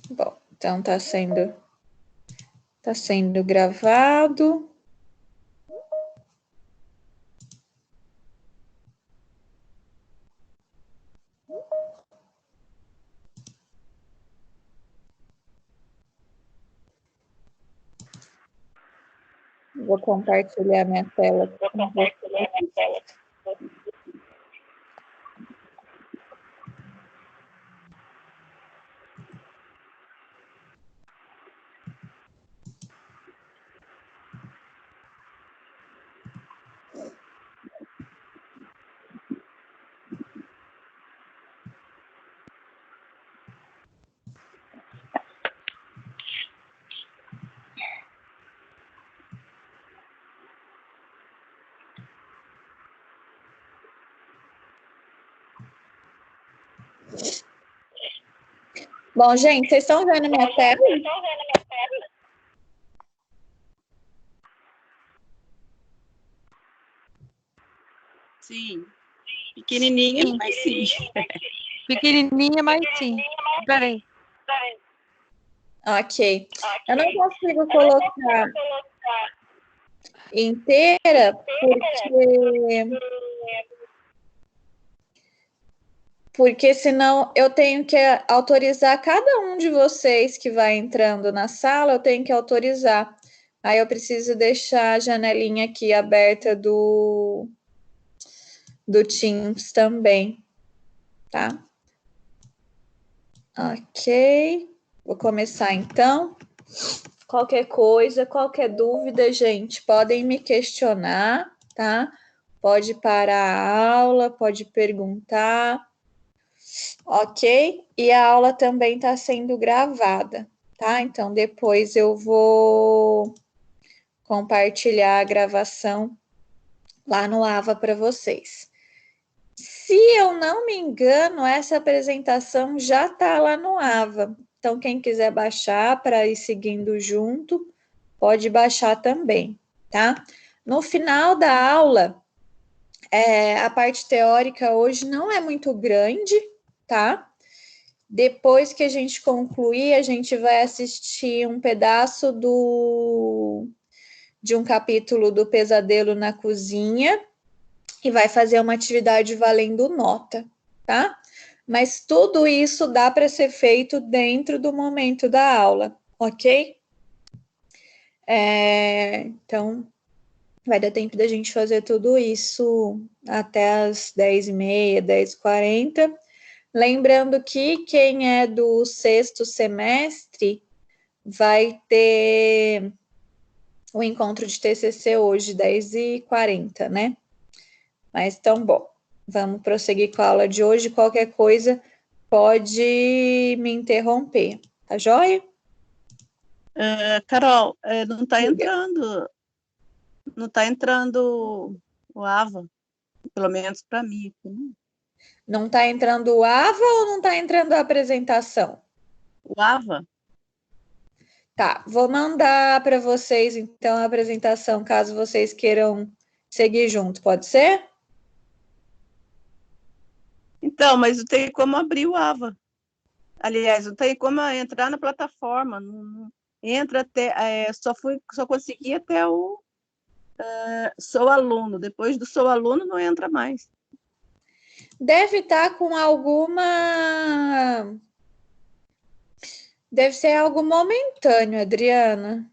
Bom, então tá sendo gravado. Vou compartilhar minha tela com vocês. Bom, gente, vocês estão vendo minha tela? Sim. Pequenininha, mas sim. Pequenininha, mas sim. Peraí. Ok. Eu não consigo colocar inteira porque senão eu tenho que autorizar cada um de vocês que vai entrando na sala, eu tenho que autorizar. Aí eu preciso deixar a janelinha aqui aberta do Teams também, tá? Ok. Vou começar então. Qualquer coisa, qualquer dúvida, gente, podem me questionar, tá? Pode parar a aula, pode perguntar, ok? E a aula também está sendo gravada, tá? Então, depois eu vou compartilhar a gravação lá no AVA para vocês. Se eu não me engano, essa apresentação já está lá no AVA. Então, quem quiser baixar para ir seguindo junto, pode baixar também, tá? No final da aula, a parte teórica hoje não é muito grande, tá? Depois que a gente concluir, a gente vai assistir um pedaço de um capítulo do Pesadelo na Cozinha e vai fazer uma atividade valendo nota, tá? Mas tudo isso dá para ser feito dentro do momento da aula, ok? Então, vai dar tempo da gente fazer tudo isso até as 10h30, 10h40. Lembrando que quem é do 6º semestre vai ter o encontro de TCC hoje, 10h40, né? Mas então, bom, vamos prosseguir com a aula de hoje. Qualquer coisa pode me interromper, tá joia? Carol, não está entrando. Não está entrando o AVA, pelo menos para mim. Não está entrando o AVA ou não está entrando a apresentação? O AVA? Tá, vou mandar para vocês, então, a apresentação, caso vocês queiram seguir junto, pode ser? Então, mas não tem como abrir o AVA. Aliás, não tem como entrar na plataforma. Não entra até. Só consegui até o sou aluno. Depois do sou aluno, não entra mais. Deve estar com alguma... Deve ser algo momentâneo, Adriana.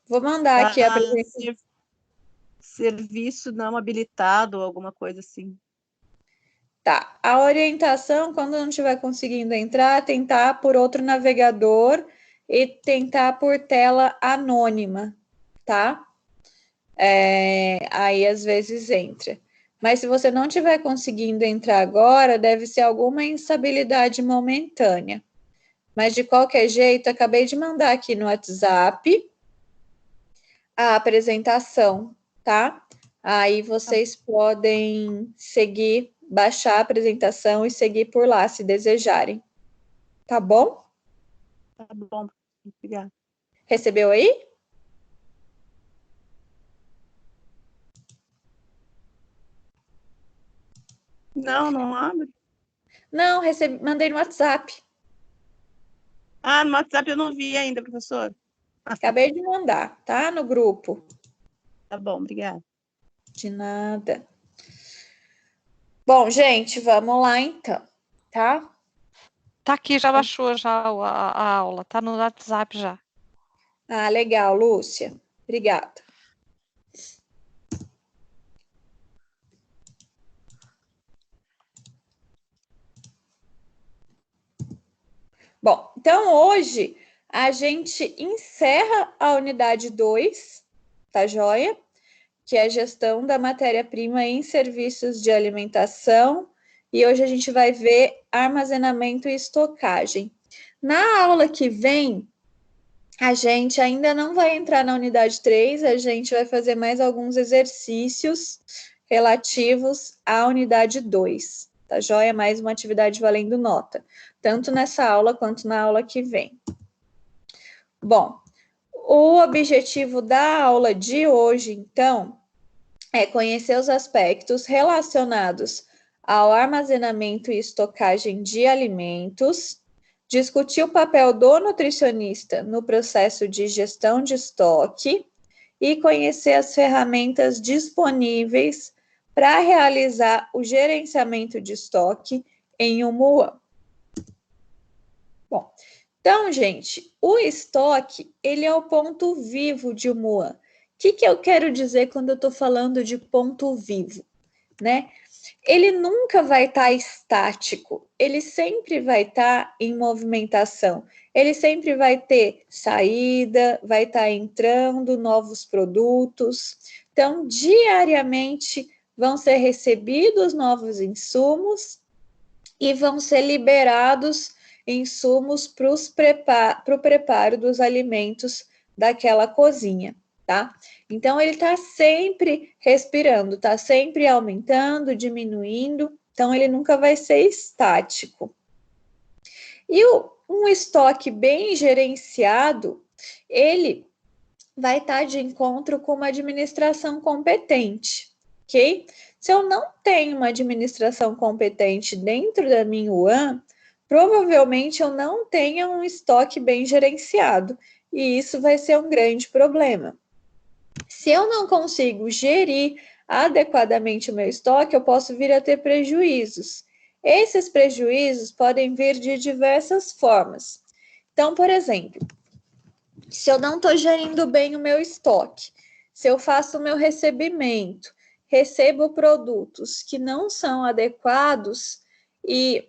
Vou mandar aqui a apresentação. Serviço não habilitado, alguma coisa assim. Tá, a orientação, quando não estiver conseguindo entrar, tentar por outro navegador e tentar por tela anônima, tá? Aí às vezes entra. Mas se você não estiver conseguindo entrar agora, deve ser alguma instabilidade momentânea. Mas de qualquer jeito, acabei de mandar aqui no WhatsApp a apresentação, tá? Aí vocês podem seguir, baixar a apresentação e seguir por lá, se desejarem. Tá bom? Tá bom, obrigada. Recebeu aí? Não, não abre. Não, mandei no WhatsApp. Ah, no WhatsApp eu não vi ainda, professor. Acabei de mandar, tá? No grupo. Tá bom, obrigada. De nada. Bom, gente, vamos lá então, tá? Tá aqui, já baixou já a aula, tá no WhatsApp já. Ah, legal, Lúcia. Obrigada. Bom, então hoje a gente encerra a unidade 2, tá joia? Que é a gestão da matéria-prima em serviços de alimentação. E hoje a gente vai ver armazenamento e estocagem. Na aula que vem, a gente ainda não vai entrar na unidade 3, a gente vai fazer mais alguns exercícios relativos à unidade 2, tá joia? Mais uma atividade valendo nota, tanto nessa aula quanto na aula que vem. Bom, o objetivo da aula de hoje, então, é conhecer os aspectos relacionados ao armazenamento e estocagem de alimentos, discutir o papel do nutricionista no processo de gestão de estoque e conhecer as ferramentas disponíveis para realizar o gerenciamento de estoque em um MUAN. Bom, então, gente, o estoque, ele é o ponto vivo de um MUAN. O que eu quero dizer quando eu estou falando de ponto vivo, né? Ele nunca vai estar estático, ele sempre vai estar em movimentação, ele sempre vai ter saída, vai estar entrando novos produtos. Então, diariamente vão ser recebidos novos insumos e vão ser liberados insumos para o preparo dos alimentos daquela cozinha, tá? Então, ele está sempre respirando, está sempre aumentando, diminuindo, então ele nunca vai ser estático. E um estoque bem gerenciado, ele vai estar de encontro com uma administração competente, ok? Se eu não tenho uma administração competente dentro da minha UAN, provavelmente eu não tenha um estoque bem gerenciado, e isso vai ser um grande problema. Se eu não consigo gerir adequadamente o meu estoque, eu posso vir a ter prejuízos. Esses prejuízos podem vir de diversas formas. Então, por exemplo, se eu não estou gerindo bem o meu estoque, se eu faço o meu recebimento, recebo produtos que não são adequados e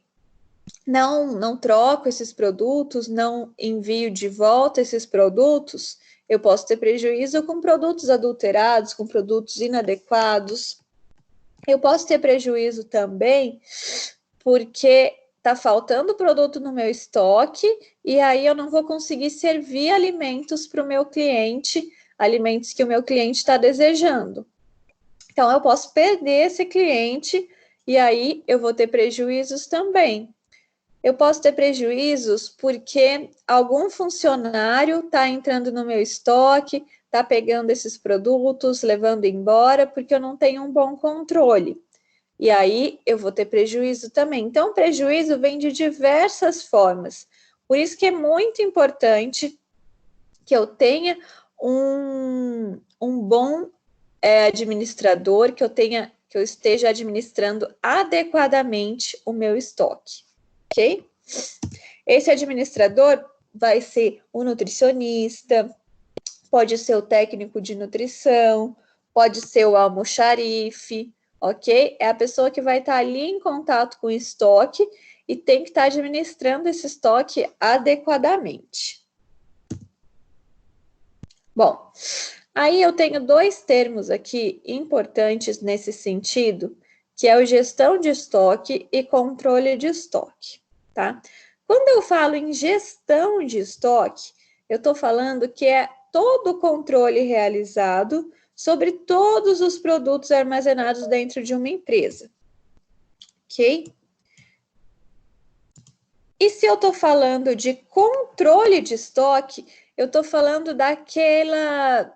não troco esses produtos, não envio de volta esses produtos, eu posso ter prejuízo com produtos adulterados, com produtos inadequados. Eu posso ter prejuízo também porque está faltando produto no meu estoque e aí eu não vou conseguir servir alimentos para o meu cliente, alimentos que o meu cliente está desejando. Então, eu posso perder esse cliente e aí eu vou ter prejuízos também. Eu posso ter prejuízos porque algum funcionário está entrando no meu estoque, está pegando esses produtos, levando embora, porque eu não tenho um bom controle. E aí eu vou ter prejuízo também. Então, o prejuízo vem de diversas formas. Por isso que é muito importante que eu tenha um bom administrador, que eu esteja administrando adequadamente o meu estoque, ok? Esse administrador vai ser o nutricionista, pode ser o técnico de nutrição, pode ser o almoxarife, ok? É a pessoa que vai estar ali em contato com o estoque e tem que estar administrando esse estoque adequadamente. Bom, aí eu tenho dois termos aqui importantes nesse sentido, que é o gestão de estoque e controle de estoque, tá? Quando eu falo em gestão de estoque, eu estou falando que é todo o controle realizado sobre todos os produtos armazenados dentro de uma empresa, ok? E se eu estou falando de controle de estoque, eu estou falando daquela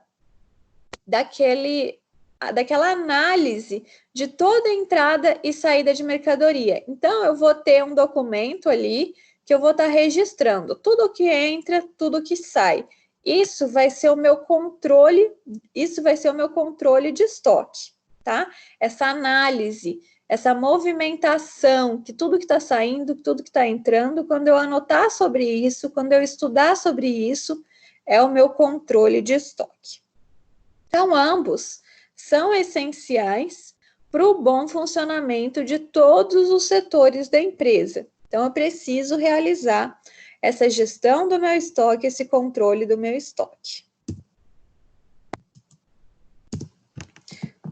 análise de toda entrada e saída de mercadoria. Então, eu vou ter um documento ali que eu vou estar registrando tudo que entra, tudo que sai. Isso vai ser o meu controle, de estoque, tá? Essa análise, essa movimentação, que tudo que está saindo, tudo que está entrando, quando eu anotar sobre isso, quando eu estudar sobre isso, é o meu controle de estoque. Então, ambos são essenciais para o bom funcionamento de todos os setores da empresa. Então, eu preciso realizar essa gestão do meu estoque, esse controle do meu estoque.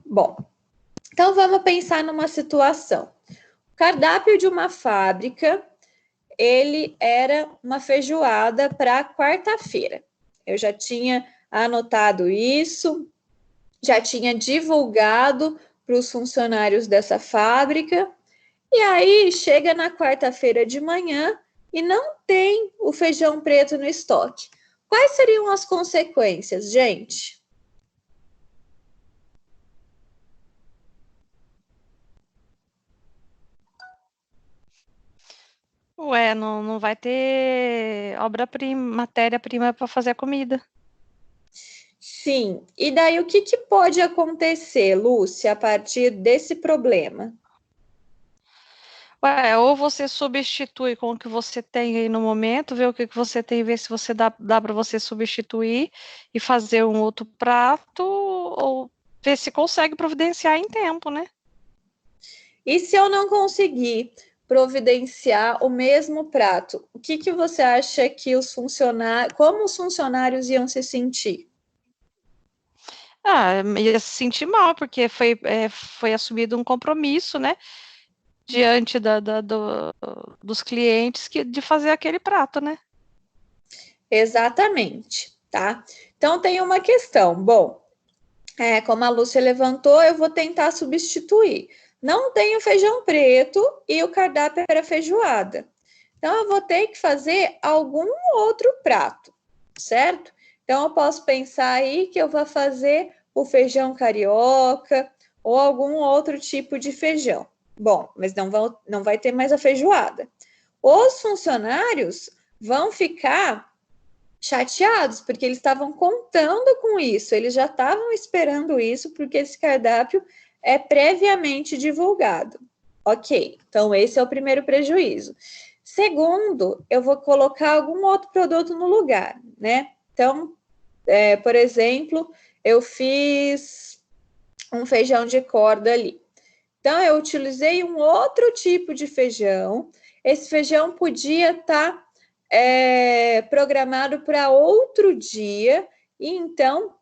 Bom, então vamos pensar numa situação. O cardápio de uma fábrica, ele era uma feijoada para quarta-feira. Eu já tinha anotado isso, já tinha divulgado para os funcionários dessa fábrica, e aí chega na quarta-feira de manhã e não tem o feijão preto no estoque. Quais seriam as consequências, gente? Ué, não vai ter obra-prima, matéria-prima para fazer a comida. Sim, e daí o que pode acontecer, Lúcia, a partir desse problema? Ué, ou você substitui com o que você tem aí no momento, vê o que você tem, vê se você dá para você substituir e fazer um outro prato, ou ver se consegue providenciar em tempo, né? E se eu não conseguir providenciar o mesmo prato, o que você acha que como os funcionários iam se sentir? Ia se sentir mal, porque foi assumido um compromisso, né? Diante dos clientes de fazer aquele prato, né? Exatamente, tá? Então tem uma questão. Bom, como a Lúcia levantou, eu vou tentar substituir. Não tenho feijão preto e o cardápio era feijoada. Então eu vou ter que fazer algum outro prato, certo? Então eu posso pensar aí que eu vou fazer o feijão carioca ou algum outro tipo de feijão. Bom, mas não vai ter mais a feijoada. Os funcionários vão ficar chateados, porque eles estavam contando com isso, eles já estavam esperando isso, porque esse cardápio é previamente divulgado. Ok, então esse é o primeiro prejuízo. Segundo, eu vou colocar algum outro produto no lugar, né? Então, por exemplo, eu fiz um feijão de corda ali. Então, eu utilizei um outro tipo de feijão. Esse feijão podia estar programado para outro dia, e então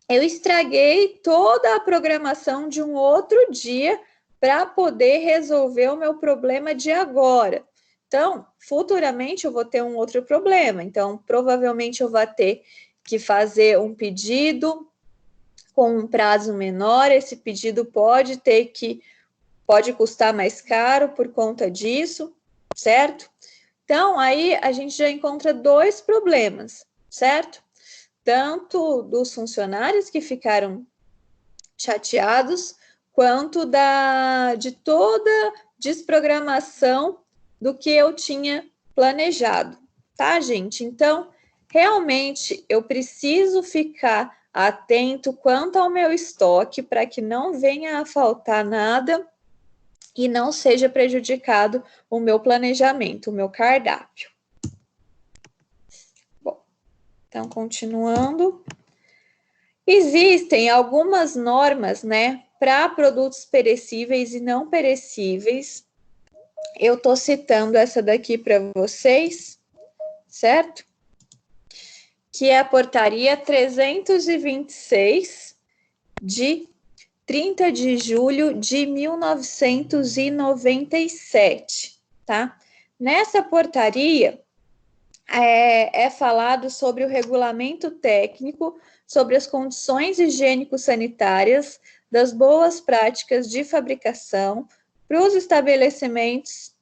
eu estraguei toda a programação de um outro dia para poder resolver o meu problema de agora. Então, futuramente eu vou ter um outro problema. Então, provavelmente eu vou ter que fazer um pedido com um prazo menor. Esse pedido pode custar mais caro por conta disso, certo? Então, aí a gente já encontra dois problemas, certo? Tanto dos funcionários que ficaram chateados, quanto de toda desprogramação do que eu tinha planejado, tá, gente? Então, realmente, eu preciso ficar atento quanto ao meu estoque para que não venha a faltar nada e não seja prejudicado o meu planejamento, o meu cardápio. Bom, então, continuando. Existem algumas normas, né, para produtos perecíveis e não perecíveis. Eu estou citando essa daqui para vocês, certo? Que é a portaria 326 de 30 de julho de 1997, tá? Nessa portaria é falado sobre o regulamento técnico, sobre as condições higiênico-sanitárias das boas práticas de fabricação para os estabelecimentos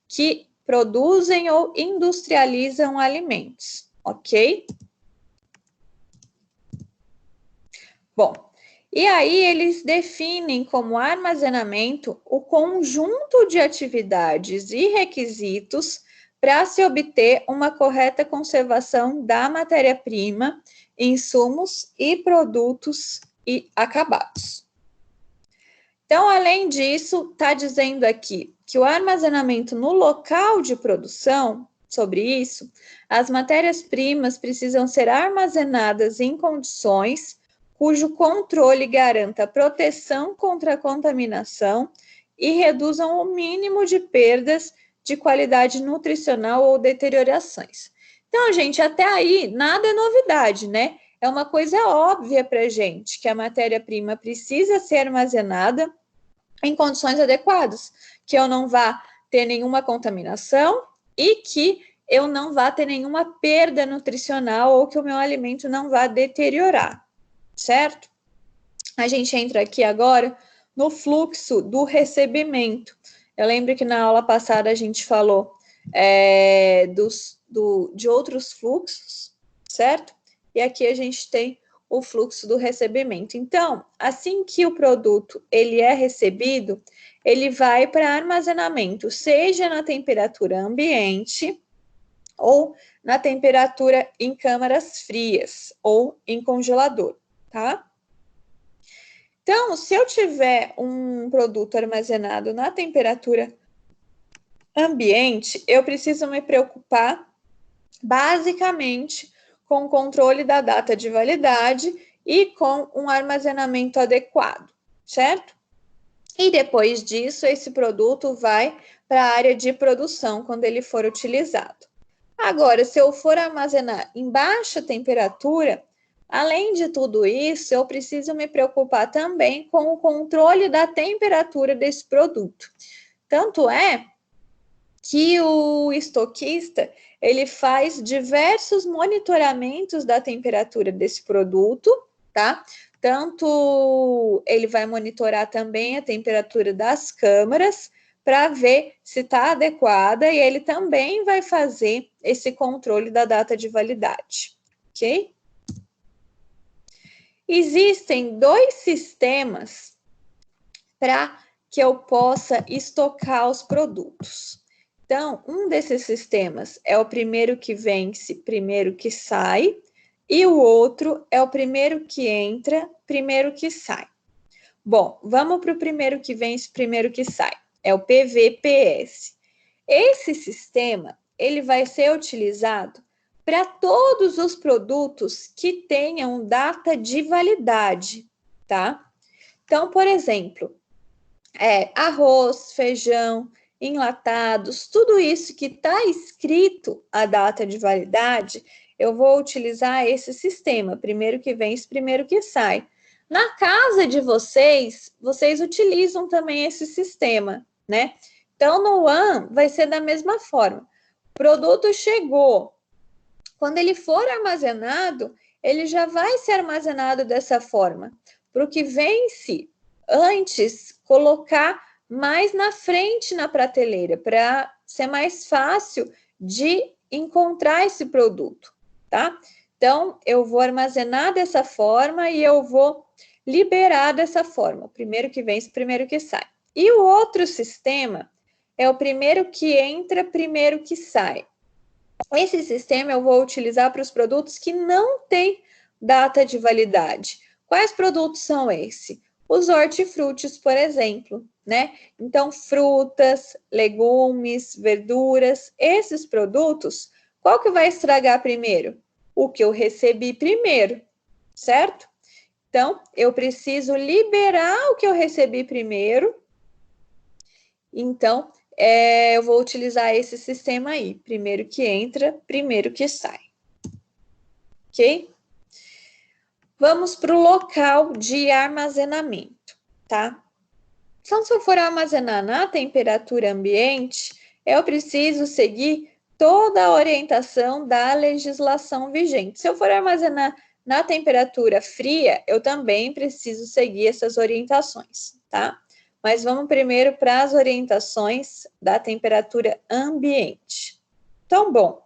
que produzem ou industrializam alimentos, ok? Bom, e aí eles definem como armazenamento o conjunto de atividades e requisitos para se obter uma correta conservação da matéria-prima, insumos e produtos e acabados. Então, além disso, está dizendo aqui que o armazenamento no local de produção, sobre isso, as matérias-primas precisam ser armazenadas em condições cujo controle garanta proteção contra a contaminação e reduzam o mínimo de perdas de qualidade nutricional ou deteriorações. Então, gente, até aí nada é novidade, né? É uma coisa óbvia para a gente que a matéria-prima precisa ser armazenada em condições adequadas, que eu não vá ter nenhuma contaminação e que eu não vá ter nenhuma perda nutricional ou que o meu alimento não vá deteriorar, certo? A gente entra aqui agora no fluxo do recebimento. Eu lembro que na aula passada a gente falou de outros fluxos, certo? E aqui a gente tem o fluxo do recebimento. Então, assim que o produto ele é recebido, ele vai para armazenamento, seja na temperatura ambiente ou na temperatura em câmaras frias ou em congelador, tá? Então, se eu tiver um produto armazenado na temperatura ambiente, eu preciso me preocupar basicamente com o controle da data de validade e com um armazenamento adequado, certo? E depois disso, esse produto vai para a área de produção quando ele for utilizado. Agora, se eu for armazenar em baixa temperatura, além de tudo isso, eu preciso me preocupar também com o controle da temperatura desse produto. Tanto é que o estoquista, ele faz diversos monitoramentos da temperatura desse produto, tá? Tanto ele vai monitorar também a temperatura das câmaras para ver se está adequada e ele também vai fazer esse controle da data de validade, ok? Existem 2 sistemas para que eu possa estocar os produtos. Então, um desses sistemas é o primeiro que vence, primeiro que sai, e o outro é o primeiro que entra, primeiro que sai. Bom, vamos para o primeiro que vence, primeiro que sai. É o PVPS. Esse sistema, ele vai ser utilizado para todos os produtos que tenham data de validade, tá? Então, por exemplo, arroz, feijão, enlatados, tudo isso que está escrito a data de validade, eu vou utilizar esse sistema, primeiro que vence, primeiro que sai. Na casa de vocês utilizam também esse sistema, né? Então, no ONE vai ser da mesma forma. O produto chegou. Quando ele for armazenado, ele já vai ser armazenado dessa forma. Para o que vence, antes, colocar mais na frente na prateleira, para ser mais fácil de encontrar esse produto, tá? Então, eu vou armazenar dessa forma e eu vou liberar dessa forma. O primeiro que vence, primeiro que sai. E o outro sistema é o primeiro que entra, primeiro que sai. Esse sistema eu vou utilizar para os produtos que não têm data de validade. Quais produtos são esses? Os hortifrutis, por exemplo, né? Então, frutas, legumes, verduras, esses produtos, qual que vai estragar primeiro? O que eu recebi primeiro, certo? Então, eu preciso liberar o que eu recebi primeiro. Então, eu vou utilizar esse sistema aí. Primeiro que entra, primeiro que sai. Ok? Vamos para o local de armazenamento, tá? Então, se eu for armazenar na temperatura ambiente, eu preciso seguir toda a orientação da legislação vigente. Se eu for armazenar na temperatura fria, eu também preciso seguir essas orientações, tá? Mas vamos primeiro para as orientações da temperatura ambiente. Então, bom,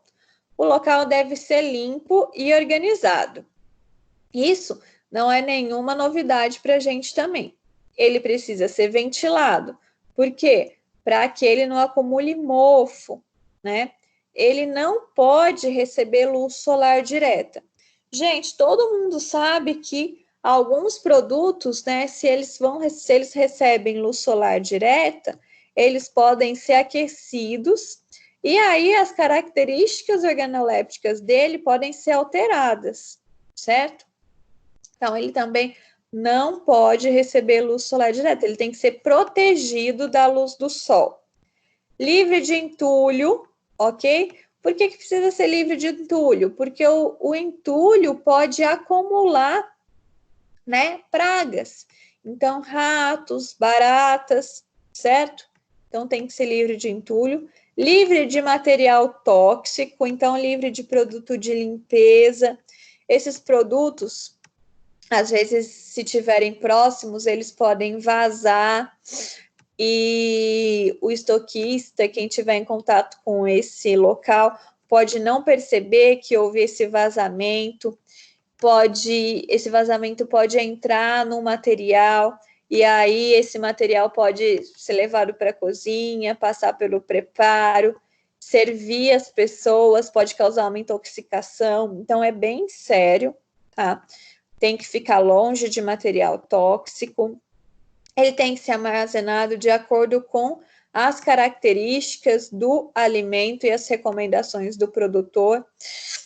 o local deve ser limpo e organizado. Isso não é nenhuma novidade para a gente também. Ele precisa ser ventilado. Por quê? Para que ele não acumule mofo, né? ele não pode receber luz solar direta. Gente, todo mundo sabe que alguns produtos, né, se eles recebem luz solar direta, eles podem ser aquecidos e aí as características organolépticas dele podem ser alteradas, certo? Então, ele também não pode receber luz solar direta, ele tem que ser protegido da luz do sol. Livre de entulho, ok? Por que precisa ser livre de entulho? Porque o entulho pode acumular, né, pragas. Então, ratos, baratas, certo? Então, tem que ser livre de entulho. Livre de material tóxico, então livre de produto de limpeza. Esses produtos, às vezes, se tiverem próximos, eles podem vazar e o estoquista, quem tiver em contato com esse local, pode não perceber que houve esse vazamento, esse vazamento pode entrar no material, e aí esse material pode ser levado para a cozinha, passar pelo preparo, servir as pessoas, pode causar uma intoxicação, então é bem sério, tá? Tem que ficar longe de material tóxico. Ele tem que ser armazenado de acordo com as características do alimento e as recomendações do produtor.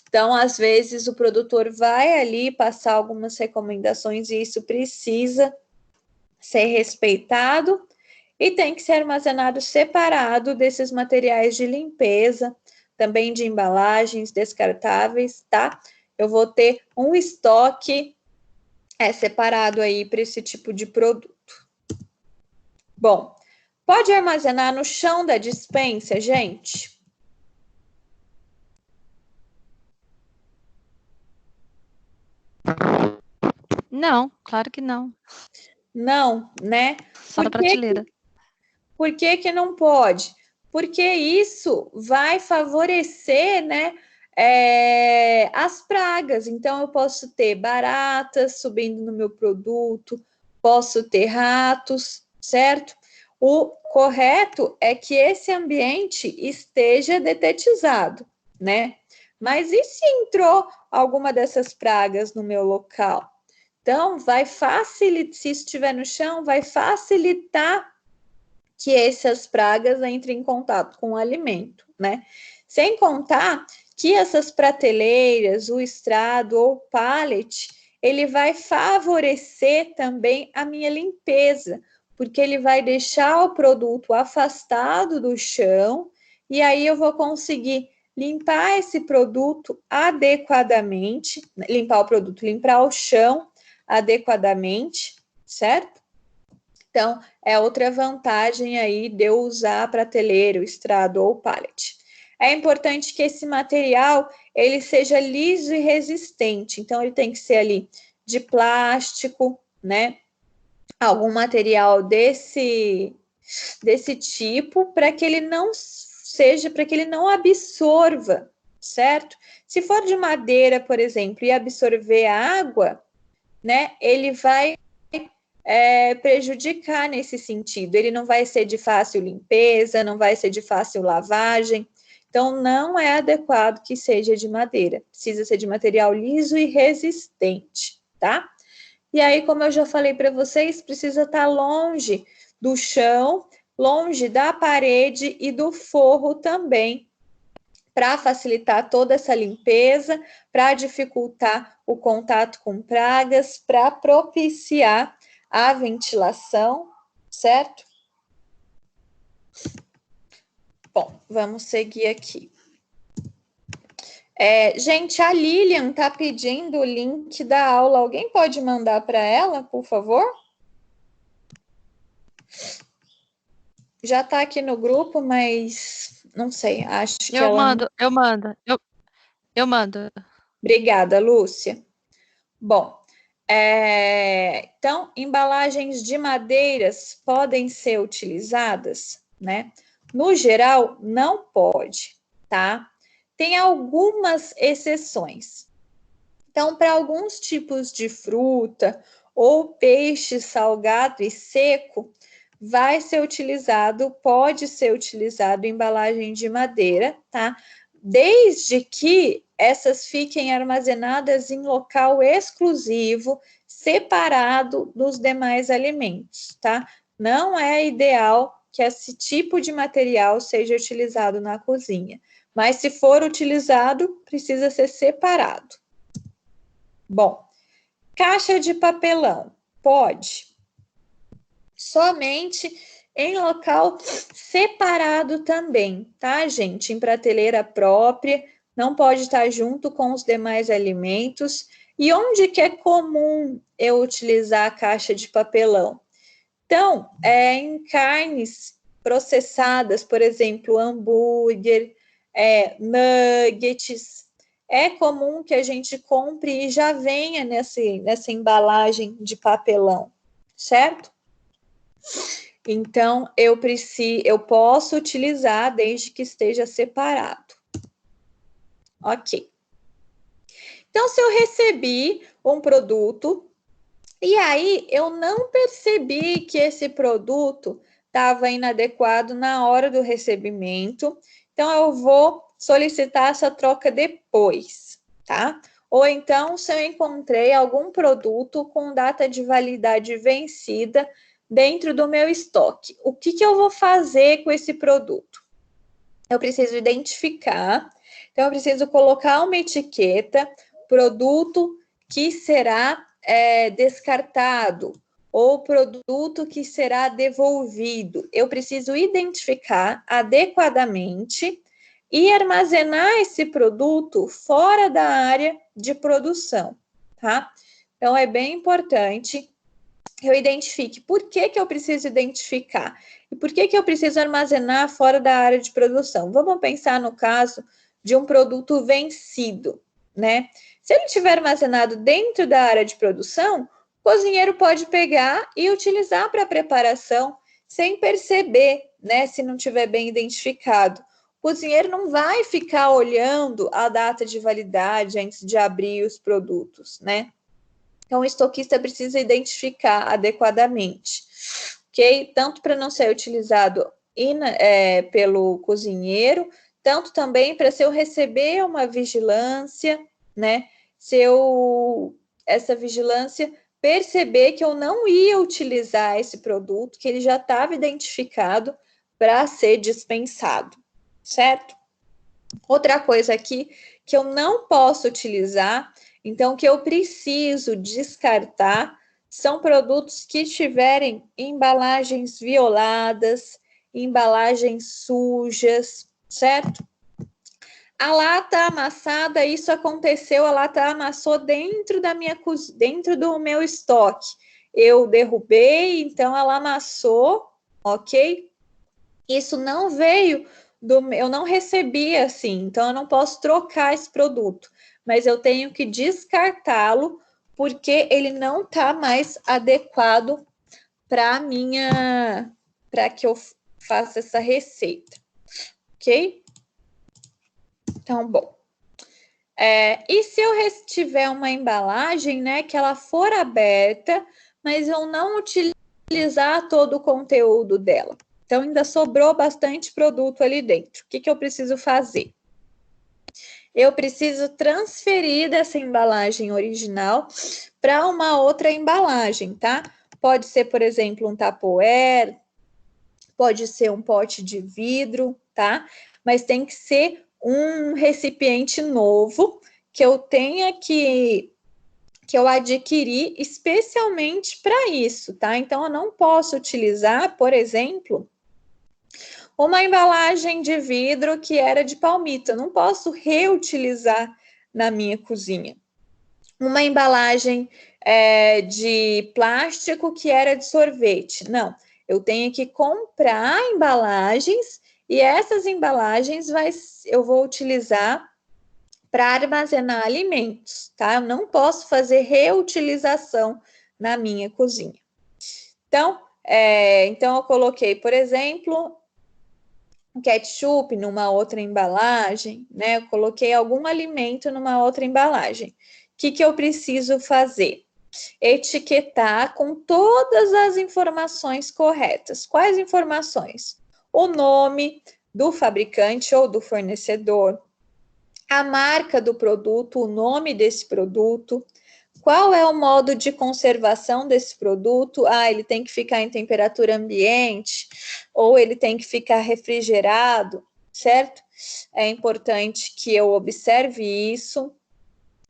Então, às vezes, o produtor vai ali passar algumas recomendações e isso precisa ser respeitado e tem que ser armazenado separado desses materiais de limpeza, também de embalagens descartáveis, tá? Eu vou ter um estoque separado aí para esse tipo de produto. Bom, pode armazenar no chão da despensa, gente? Não, claro que não. Não, né? Só na prateleira. Por que não pode? Porque isso vai favorecer, né, as pragas. Então, eu posso ter baratas subindo no meu produto, posso ter ratos, certo? O correto é que esse ambiente esteja detetizado, né? Mas e se entrou alguma dessas pragas no meu local? Então, vai facilitar, se estiver no chão, vai facilitar que essas pragas entrem em contato com o alimento, né? Sem contar que essas prateleiras, o estrado ou o pallet, ele vai favorecer também a minha limpeza, porque ele vai deixar o produto afastado do chão e aí eu vou conseguir limpar esse produto adequadamente, limpar o chão adequadamente, certo? Então, é outra vantagem aí de eu usar a prateleira, o estrado ou o pallet. É importante que esse material ele seja liso e resistente. Então, ele tem que ser ali de plástico, né? Algum material desse tipo, para que ele não absorva, certo? Se for de madeira, por exemplo, e absorver água, né? Ele vai prejudicar nesse sentido. Ele não vai ser de fácil limpeza, não vai ser de fácil lavagem. Então, não é adequado que seja de madeira. Precisa ser de material liso e resistente, tá? E aí, como eu já falei para vocês, precisa estar longe do chão, longe da parede e do forro também, para facilitar toda essa limpeza, para dificultar o contato com pragas, para propiciar a ventilação, certo? Bom, vamos seguir aqui. Gente, a Lilian está pedindo o link da aula. Alguém pode mandar para ela, por favor? Já está aqui no grupo, mas não sei, acho que eu mando. Eu mando. Obrigada, Lúcia. Bom, então, embalagens de madeiras podem ser utilizadas, né? No geral, não pode, tá? Tem algumas exceções. Então, para alguns tipos de fruta ou peixe salgado e seco, pode ser utilizado embalagem de madeira, tá? desde que essas fiquem armazenadas em local exclusivo, separado dos demais alimentos, tá? Não é ideal que esse tipo de material seja utilizado na cozinha, mas se for utilizado, precisa ser separado. Bom, caixa de papelão, pode. Somente em local separado também, tá, gente? Em prateleira própria, não pode estar junto com os demais alimentos. E onde que é comum eu utilizar a caixa de papelão? Então, em carnes processadas, por exemplo, hambúrguer, nuggets, é comum que a gente compre e já venha nessa embalagem de papelão, certo? Então, eu posso utilizar desde que esteja separado. Ok. Então, se eu recebi um produto e aí eu não percebi que esse produto estava inadequado na hora do recebimento, então eu vou solicitar essa troca depois, tá? Ou então, se eu encontrei algum produto com data de validade vencida dentro do meu estoque, o que eu vou fazer com esse produto? Eu preciso identificar, então eu preciso colocar uma etiqueta, produto que será descartado ou produto que será devolvido. Eu preciso identificar adequadamente e armazenar esse produto fora da área de produção, tá? Então, é bem importante que eu identifique por que eu preciso identificar e por que eu preciso armazenar fora da área de produção. Vamos pensar no caso de um produto vencido, né? Se ele estiver armazenado dentro da área de produção, o cozinheiro pode pegar e utilizar para preparação sem perceber, né? Se não estiver bem identificado. O cozinheiro não vai ficar olhando a data de validade antes de abrir os produtos, né? Então, o estoquista precisa identificar adequadamente, ok? Tanto para não ser utilizado pelo cozinheiro, tanto também para se eu receber uma vigilância, né? Se essa vigilância perceber que eu não ia utilizar esse produto, que ele já estava identificado para ser dispensado, certo? Outra coisa aqui que eu não posso utilizar, então que eu preciso descartar, são produtos que tiverem embalagens violadas, embalagens sujas, certo? A lata amassada, isso aconteceu, a lata amassou dentro dentro do meu estoque. Eu derrubei, então ela amassou, ok? Isso não veio eu não recebi assim, então eu não posso trocar esse produto, mas eu tenho que descartá-lo porque ele não está mais adequado para que eu faça essa receita, ok? Então, bom. E se eu tiver uma embalagem, né, que ela for aberta, mas eu não utilizar todo o conteúdo dela? Então, ainda sobrou bastante produto ali dentro. O que eu preciso fazer? Eu preciso transferir dessa embalagem original para uma outra embalagem, tá? Pode ser, por exemplo, um Tupperware, pode ser um pote de vidro, tá? Mas tem que ser um recipiente novo que eu tenha que eu adquiri especialmente para isso, tá? Então, eu não posso utilizar, por exemplo, uma embalagem de vidro que era de palmito. Eu não posso reutilizar na minha cozinha. Uma embalagem de plástico que era de sorvete. Não, eu tenho que comprar embalagens e essas embalagens eu vou utilizar para armazenar alimentos, tá? Eu não posso fazer reutilização na minha cozinha. Então, eu coloquei, por exemplo, um ketchup numa outra embalagem, né? Eu coloquei algum alimento numa outra embalagem. O que eu preciso fazer? Etiquetar com todas as informações corretas. Quais informações? O nome do fabricante ou do fornecedor, a marca do produto, o nome desse produto, qual é o modo de conservação desse produto? Ah, ele tem que ficar em temperatura ambiente ou ele tem que ficar refrigerado, certo? É importante que eu observe isso.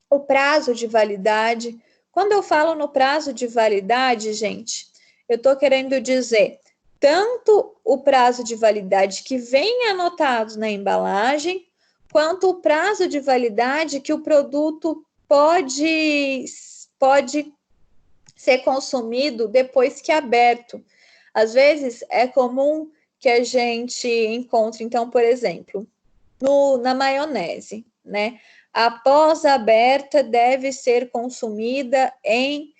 O prazo de validade. Quando eu falo no prazo de validade, gente, eu estou querendo dizer tanto o prazo de validade que vem anotado na embalagem, quanto o prazo de validade que o produto pode ser consumido depois que aberto. Às vezes é comum que a gente encontre, então, por exemplo, na maionese, né? Após aberta, deve ser consumida em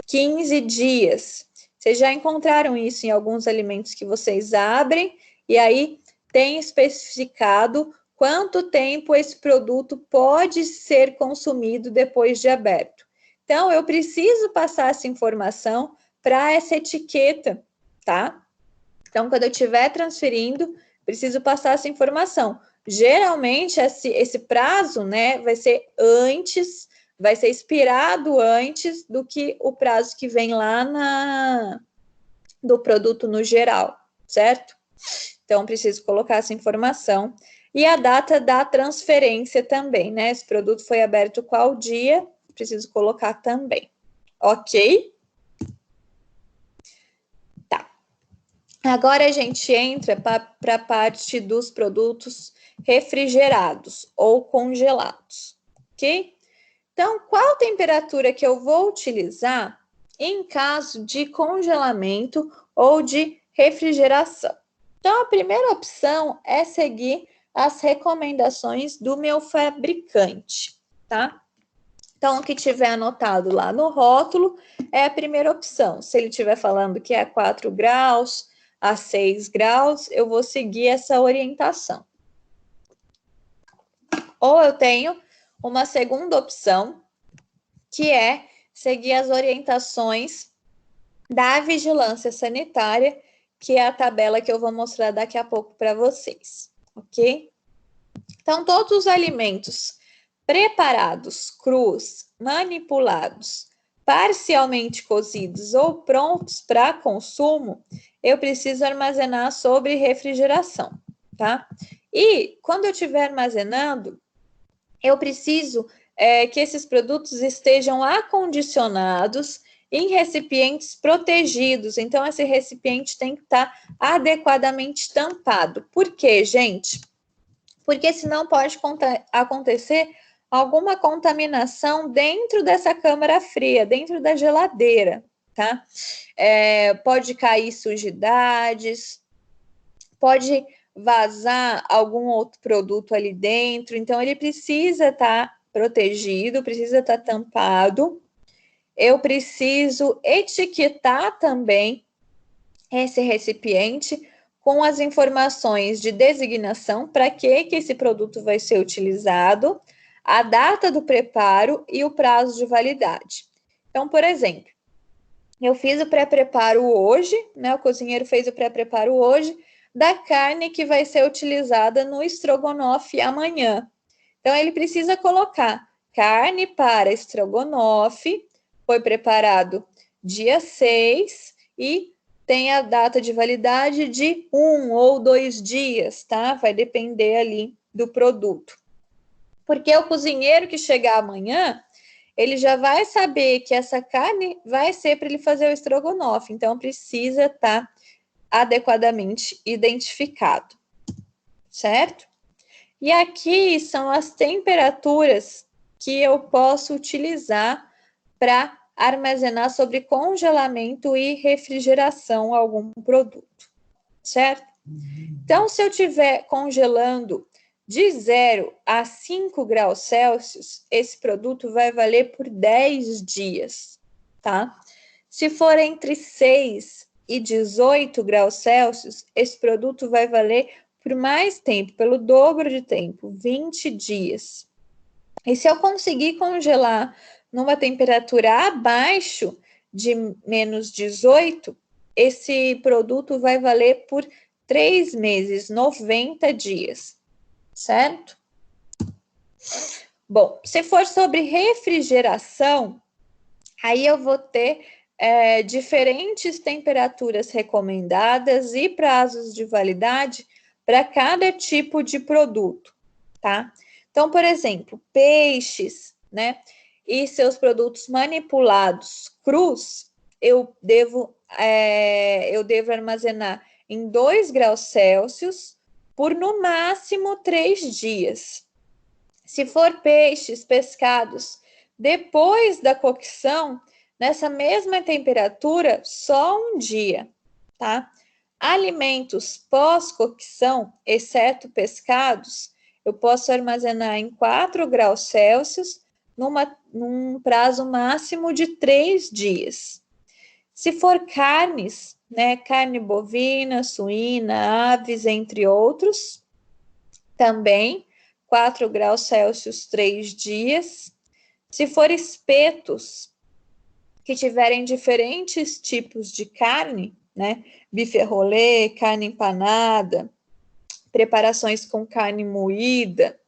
15 dias. Vocês já encontraram isso em alguns alimentos que vocês abrem e aí tem especificado quanto tempo esse produto pode ser consumido depois de aberto. Então, eu preciso passar essa informação para essa etiqueta, tá? Então, quando eu estiver transferindo, preciso passar essa informação. Geralmente, esse prazo, né, vai ser expirado antes do que o prazo que vem lá do produto no geral, certo? Então, preciso colocar essa informação. E a data da transferência também, né? Esse produto foi aberto qual dia? Preciso colocar também. Ok? Tá. Agora a gente entra para a parte dos produtos refrigerados ou congelados, ok? Então, qual temperatura que eu vou utilizar em caso de congelamento ou de refrigeração? Então, a primeira opção é seguir as recomendações do meu fabricante, tá? Então, o que tiver anotado lá no rótulo é a primeira opção. Se ele estiver falando que é a 4 graus, a 6 graus, eu vou seguir essa orientação. Ou eu tenho uma segunda opção, que é seguir as orientações da vigilância sanitária, que é a tabela que eu vou mostrar daqui a pouco para vocês, ok? Então, todos os alimentos preparados, crus, manipulados, parcialmente cozidos ou prontos para consumo, eu preciso armazenar sob refrigeração, tá? E quando eu estiver armazenando, eu preciso que esses produtos estejam acondicionados em recipientes protegidos. Então, esse recipiente tem que estar adequadamente tampado. Por quê, gente? Porque senão pode acontecer alguma contaminação dentro dessa câmara fria, dentro da geladeira, tá? Pode cair sujidades, pode vazar algum outro produto ali dentro, então ele precisa estar protegido, precisa estar tampado. Eu preciso etiquetar também esse recipiente com as informações de designação para que esse produto vai ser utilizado, a data do preparo e o prazo de validade. Então, por exemplo, eu fiz o pré-preparo hoje, né? O cozinheiro fez o pré-preparo hoje da carne que vai ser utilizada no estrogonofe amanhã. Então, ele precisa colocar carne para estrogonofe, foi preparado dia 6 e tem a data de validade de 1 ou 2 dias, tá? Vai depender ali do produto. Porque o cozinheiro que chegar amanhã, ele já vai saber que essa carne vai ser para ele fazer o estrogonofe, então precisa estar adequadamente identificado, certo? E aqui são as temperaturas que eu posso utilizar para armazenar sobre congelamento e refrigeração algum produto, certo? Então, se eu estiver congelando de 0 a 5 graus Celsius, esse produto vai valer por 10 dias, tá? Se for entre 6 e 18 graus Celsius, esse produto vai valer por mais tempo, pelo dobro de tempo, 20 dias. E se eu conseguir congelar numa temperatura abaixo de menos 18, esse produto vai valer por 3 meses, 90 dias, certo? Bom, se for sobre refrigeração, aí eu vou ter diferentes temperaturas recomendadas e prazos de validade para cada tipo de produto, tá? Então, por exemplo, peixes, né? E seus produtos manipulados crus, eu devo armazenar em 2 graus Celsius por no máximo 3 dias. Se for peixes pescados depois da cocção, nessa mesma temperatura, só 1 dia, tá? Alimentos pós-cocção, exceto pescados, eu posso armazenar em 4 graus Celsius num prazo máximo de 3 dias. Se for carnes, né, carne bovina, suína, aves, entre outros, também 4 graus Celsius, 3 dias. Se for espetos que tiverem diferentes tipos de carne, né, bife rolê, carne empanada, preparações com carne moída,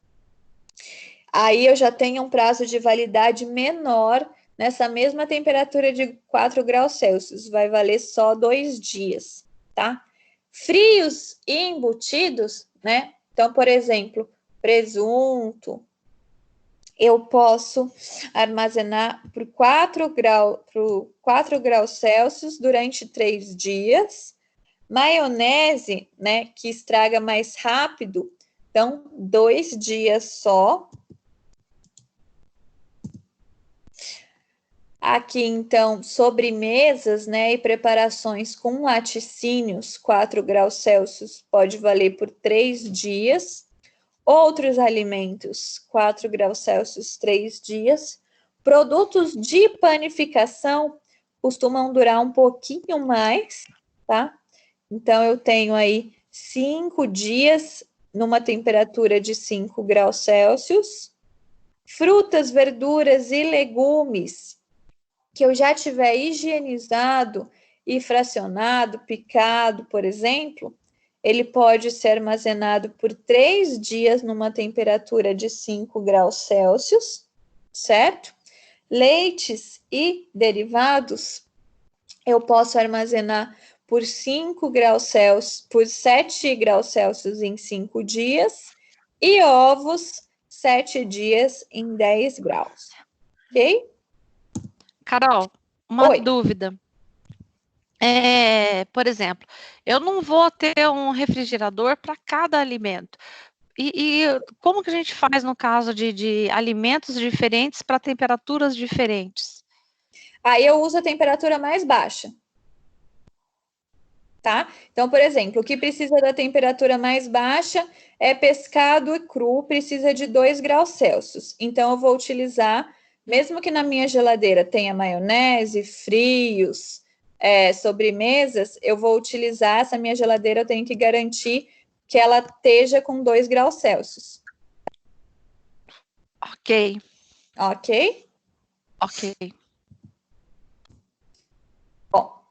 aí eu já tenho um prazo de validade menor nessa mesma temperatura de 4 graus Celsius, vai valer só 2 dias, tá? Frios e embutidos, né? Então, por exemplo, presunto, eu posso armazenar por 4 graus Celsius durante 3 dias. Maionese, né, que estraga mais rápido, então 2 dias só. Aqui, então, sobremesas, né, e preparações com laticínios, 4 graus Celsius, pode valer por 3 dias. Outros alimentos, 4 graus Celsius, 3 dias. Produtos de panificação costumam durar um pouquinho mais, tá? Então, eu tenho aí 5 dias numa temperatura de 5 graus Celsius. Frutas, verduras e legumes que eu já tiver higienizado e fracionado, picado, por exemplo, ele pode ser armazenado por 3 dias numa temperatura de 5 graus Celsius, certo? Leites e derivados, eu posso armazenar por 5 graus Celsius, por 7 graus Celsius em 5 dias, e ovos, 7 dias em 10 graus, ok? Carol, uma Oi. dúvida. Por exemplo, eu não vou ter um refrigerador para cada alimento. E como que a gente faz no caso de alimentos diferentes para temperaturas diferentes? Aí eu uso a temperatura mais baixa. Tá? Então, por exemplo, o que precisa da temperatura mais baixa é pescado e cru, precisa de 2 graus Celsius. Então, eu vou utilizar, mesmo que na minha geladeira tenha maionese, frios, sobremesas, eu vou utilizar essa minha geladeira, eu tenho que garantir que ela esteja com 2 graus Celsius. Ok. Ok? Ok. Bom,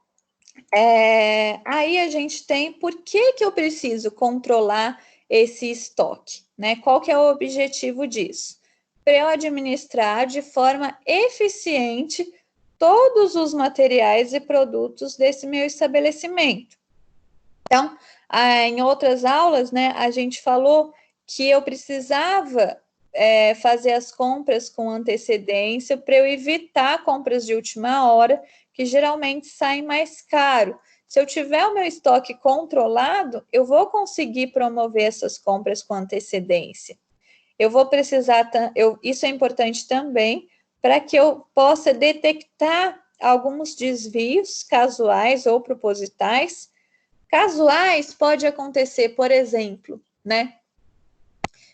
aí a gente tem por que eu preciso controlar esse estoque, né? Qual que é o objetivo disso? Para eu administrar de forma eficiente todos os materiais e produtos desse meu estabelecimento. Então, em outras aulas, né, a gente falou que eu precisava fazer as compras com antecedência para eu evitar compras de última hora, que geralmente saem mais caro. Se eu tiver o meu estoque controlado, eu vou conseguir promover essas compras com antecedência. Eu vou precisar, isso é importante também, para que eu possa detectar alguns desvios casuais ou propositais. Casuais pode acontecer, por exemplo, né?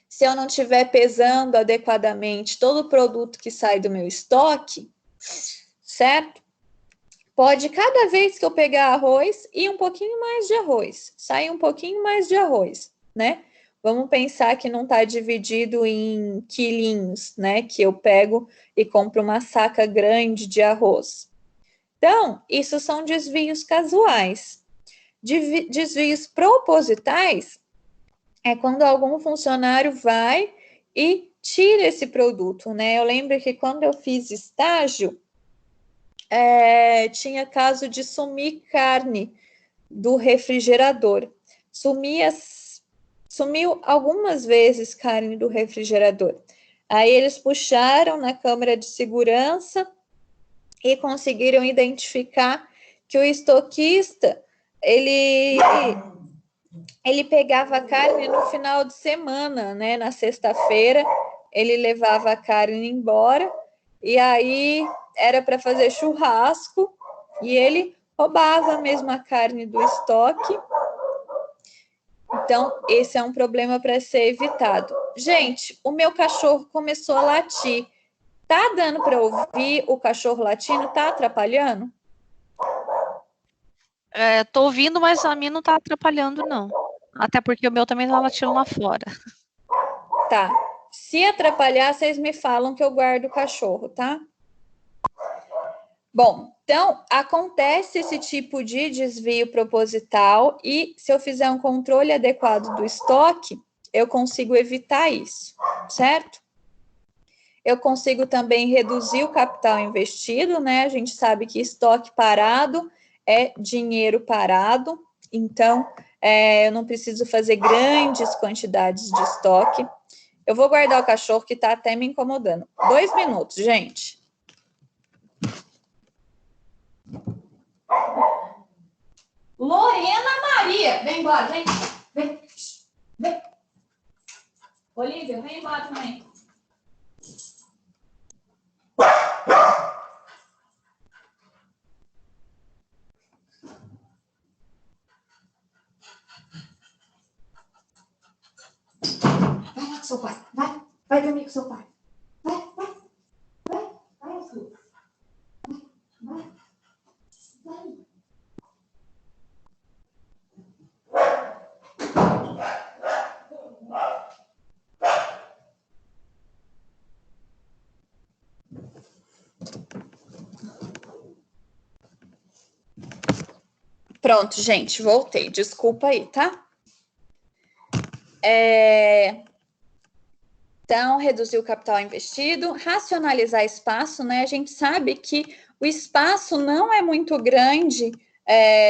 Se eu não estiver pesando adequadamente todo o produto que sai do meu estoque, certo? Pode, cada vez que eu pegar arroz, ir um pouquinho mais de arroz, sair um pouquinho mais de arroz, né? Vamos pensar que não está dividido em quilinhos, né? Que eu pego e compro uma saca grande de arroz. Então, isso são desvios casuais. Desvios propositais é quando algum funcionário vai e tira esse produto, né? Eu lembro que quando eu fiz estágio, tinha caso de sumir carne do refrigerador. Sumiu algumas vezes carne do refrigerador. Aí eles puxaram na câmera de segurança e conseguiram identificar que o estoquista, ele pegava a carne no final de semana, né? Na sexta-feira, ele levava a carne embora, e aí era para fazer churrasco, e ele roubava mesmo a carne do estoque. Então, esse é um problema para ser evitado. Gente, o meu cachorro começou a latir. Tá dando para ouvir o cachorro latindo? Tá atrapalhando? Tô ouvindo, mas a minha não tá atrapalhando, não. Até porque o meu também tá latindo lá fora. Tá. Se atrapalhar, vocês me falam que eu guardo o cachorro, tá? Bom, então, acontece esse tipo de desvio proposital e se eu fizer um controle adequado do estoque, eu consigo evitar isso, certo? Eu consigo também reduzir o capital investido, né? A gente sabe que estoque parado é dinheiro parado, então eu não preciso fazer grandes quantidades de estoque. Eu vou guardar o cachorro que está até me incomodando. 2 minutos, gente. Lorena Maria, vem embora, vem. Vem. Olívia, vem embora também. Vai lá com seu pai, vai dormir com seu pai. Vai, filho. Vai. Pronto, gente, voltei. Desculpa aí, tá? Então, reduzir o capital investido, racionalizar espaço, né? A gente sabe que o espaço não é muito grande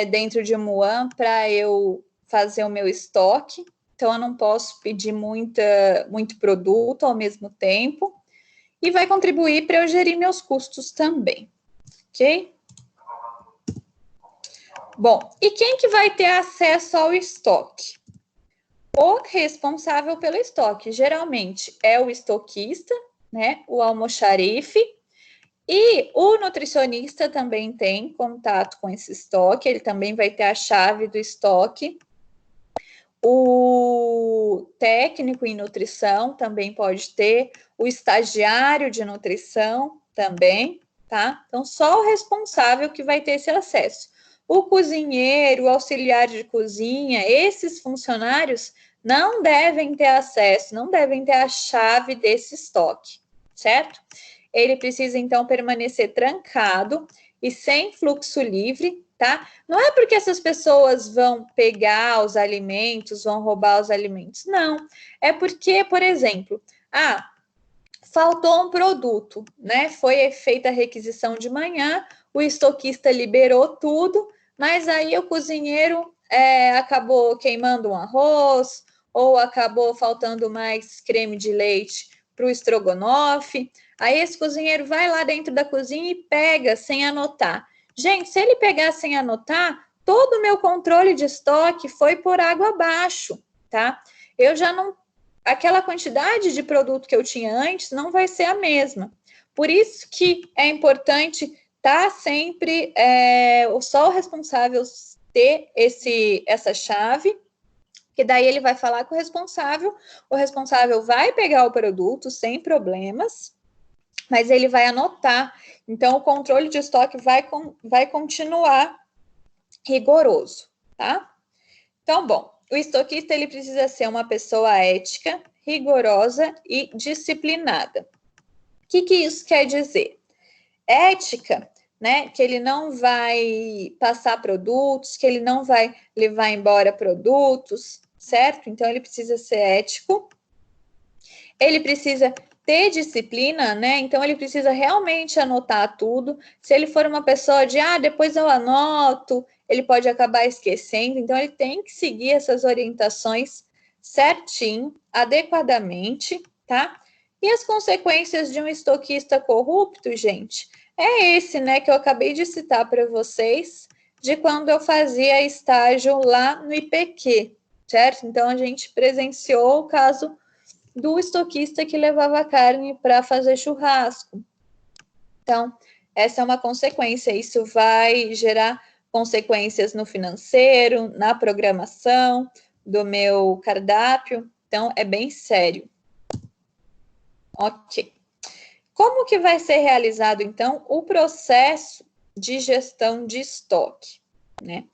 dentro de Muam para eu fazer o meu estoque, então eu não posso pedir muito produto ao mesmo tempo, e vai contribuir para eu gerir meus custos também, ok? Bom, e quem que vai ter acesso ao estoque? O responsável pelo estoque, geralmente é o estoquista, né, o almoxarife, e o nutricionista também tem contato com esse estoque, ele também vai ter a chave do estoque. O técnico em nutrição também pode ter, o estagiário de nutrição também, tá? Então, só o responsável que vai ter esse acesso. O cozinheiro, o auxiliar de cozinha, esses funcionários não devem ter acesso, não devem ter a chave desse estoque, certo? Ele precisa, então, permanecer trancado e sem fluxo livre, tá? Não é porque essas pessoas vão pegar os alimentos, vão roubar os alimentos, não. É porque, por exemplo, faltou um produto, né? Foi feita a requisição de manhã, o estoquista liberou tudo, mas aí o cozinheiro acabou queimando um arroz, ou acabou faltando mais creme de leite para o estrogonofe. Aí esse cozinheiro vai lá dentro da cozinha e pega sem anotar. Gente, se ele pegar sem anotar, todo o meu controle de estoque foi por água abaixo, tá? Eu já não... Aquela quantidade de produto que eu tinha antes não vai ser a mesma. Por isso que é importante estar sempre só o responsável ter essa chave, que daí ele vai falar com o responsável vai pegar o produto sem problemas, mas ele vai anotar. Então, o controle de estoque vai continuar rigoroso, tá? Então, bom, o estoquista ele precisa ser uma pessoa ética, rigorosa e disciplinada. O que isso quer dizer? Ética, né? Que ele não vai passar produtos, que ele não vai levar embora produtos, certo? Então, ele precisa ser ético. ele precisa ter disciplina, né? Então, ele precisa realmente anotar tudo. Se ele for uma pessoa de, depois eu anoto, ele pode acabar esquecendo. Então, ele tem que seguir essas orientações certinho, adequadamente, tá? E as consequências de um estoquista corrupto, gente, é esse, né, que eu acabei de citar para vocês, de quando eu fazia estágio lá no IPQ, certo? Então, a gente presenciou o caso do estoquista que levava carne para fazer churrasco. Então, essa é uma consequência. Isso vai gerar consequências no financeiro, na programação do meu cardápio. Então, é bem sério. Ok. Como que vai ser realizado, então, o processo de gestão de estoque, né?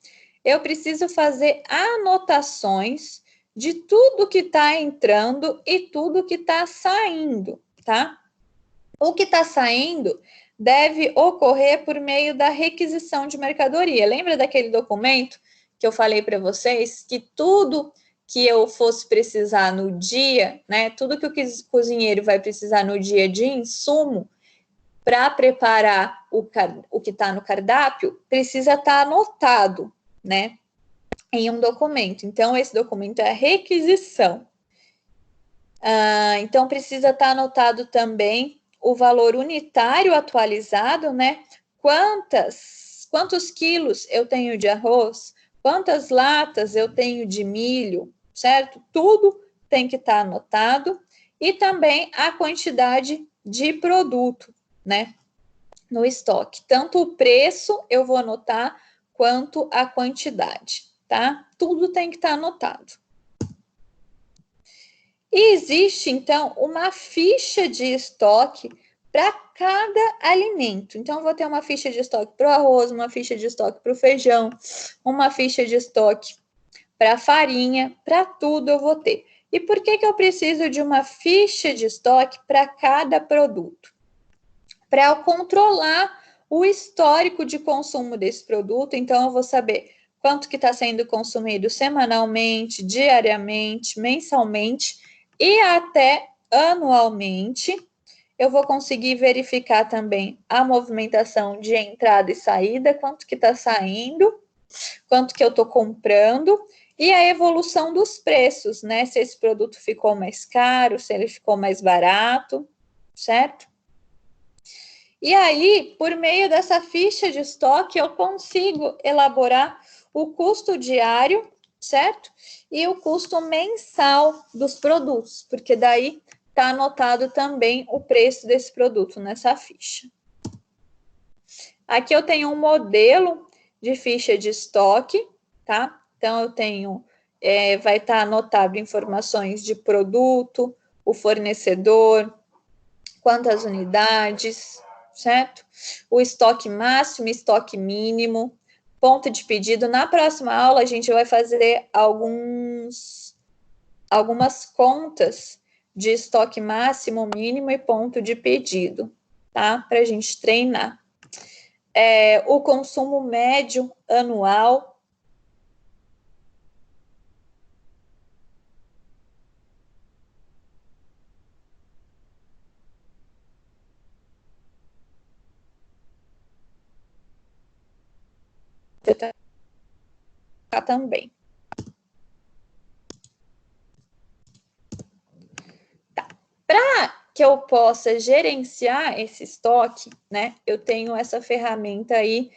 Eu preciso fazer anotações de tudo que está entrando e tudo que está saindo, tá? O que está saindo deve ocorrer por meio da requisição de mercadoria. Lembra daquele documento que eu falei para vocês que tudo que eu fosse precisar no dia, né? Tudo que o cozinheiro vai precisar no dia de insumo para preparar o que está no cardápio, precisa estar anotado, né? Em um documento. Então, esse documento é a requisição. Então, precisa estar anotado também o valor unitário atualizado, né? Quantos quilos eu tenho de arroz, quantas latas eu tenho de milho, certo? Tudo tem que estar anotado. E também a quantidade de produto, né? No estoque. Tanto o preço eu vou anotar, quanto a quantidade, tá? Tudo tem que estar anotado. E existe, então, uma ficha de estoque para cada alimento. Então, eu vou ter uma ficha de estoque para o arroz, uma ficha de estoque para o feijão, uma ficha de estoque para a farinha, para tudo eu vou ter. E por que eu preciso de uma ficha de estoque para cada produto? Para eu controlar o histórico de consumo desse produto, então eu vou saber quanto que está sendo consumido semanalmente, diariamente, mensalmente e até anualmente. Eu vou conseguir verificar também a movimentação de entrada e saída, quanto que está saindo, quanto que eu estou comprando, e a evolução dos preços, né? Se esse produto ficou mais caro, se ele ficou mais barato, certo? E aí, por meio dessa ficha de estoque, eu consigo elaborar o custo diário, certo? E o custo mensal dos produtos, porque daí está anotado também o preço desse produto nessa ficha. Aqui eu tenho um modelo de ficha de estoque, tá? Então, eu tenho, vai estar anotado informações de produto, o fornecedor, quantas unidades, certo? O estoque máximo, estoque mínimo, ponto de pedido. Na próxima aula, a gente vai fazer algumas contas de estoque máximo, mínimo e ponto de pedido, tá? Para a gente treinar. O consumo médio anual. Também. Tá. Para que eu possa gerenciar esse estoque, né? Eu tenho essa ferramenta aí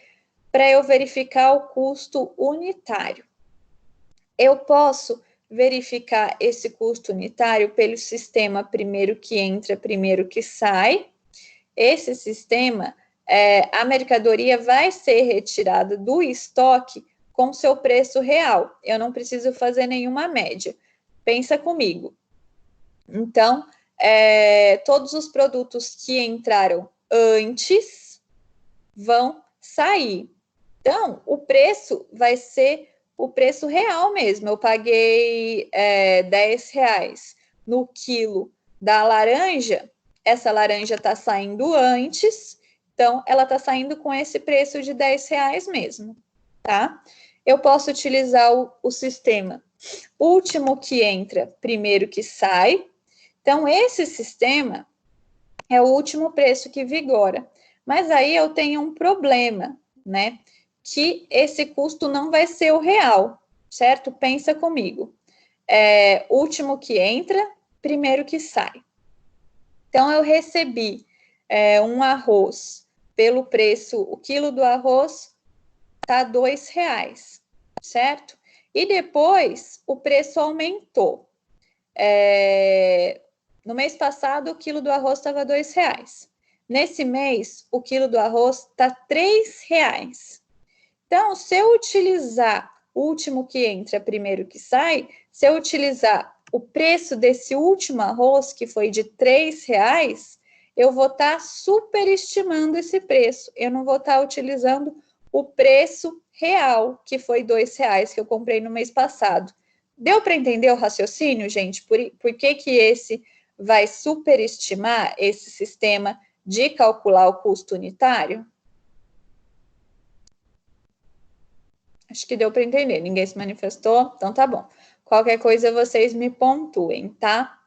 para eu verificar o custo unitário. Eu posso verificar esse custo unitário pelo sistema primeiro que entra, primeiro que sai. Esse sistema, a mercadoria vai ser retirada do estoque com seu preço real. Eu não preciso fazer nenhuma média. Pensa comigo. Então, todos os produtos que entraram antes vão sair. Então, o preço vai ser o preço real mesmo. Eu paguei R$10 no quilo da laranja. Essa laranja está saindo antes, então ela está saindo com esse preço de R$10 mesmo, tá? Eu posso utilizar o sistema último que entra, primeiro que sai. Então, esse sistema é o último preço que vigora. Mas aí eu tenho um problema, né? Que esse custo não vai ser o real, certo? Pensa comigo. Último que entra, primeiro que sai. Então, eu recebi um arroz pelo preço, o quilo do arroz está R$2, certo? E depois o preço aumentou. No mês passado, o quilo do arroz estava R$2. Nesse mês, o quilo do arroz está R$3. Então, se eu utilizar o último que entra, primeiro que sai, se eu utilizar o preço desse último arroz, que foi de R$3, eu vou estar superestimando esse preço. Eu não vou estar utilizando o preço real, que foi R$2 que eu comprei no mês passado. Deu para entender o raciocínio, gente? Por que esse vai superestimar esse sistema de calcular o custo unitário? Acho que deu para entender. Ninguém se manifestou? Então tá bom. Qualquer coisa vocês me pontuem, tá?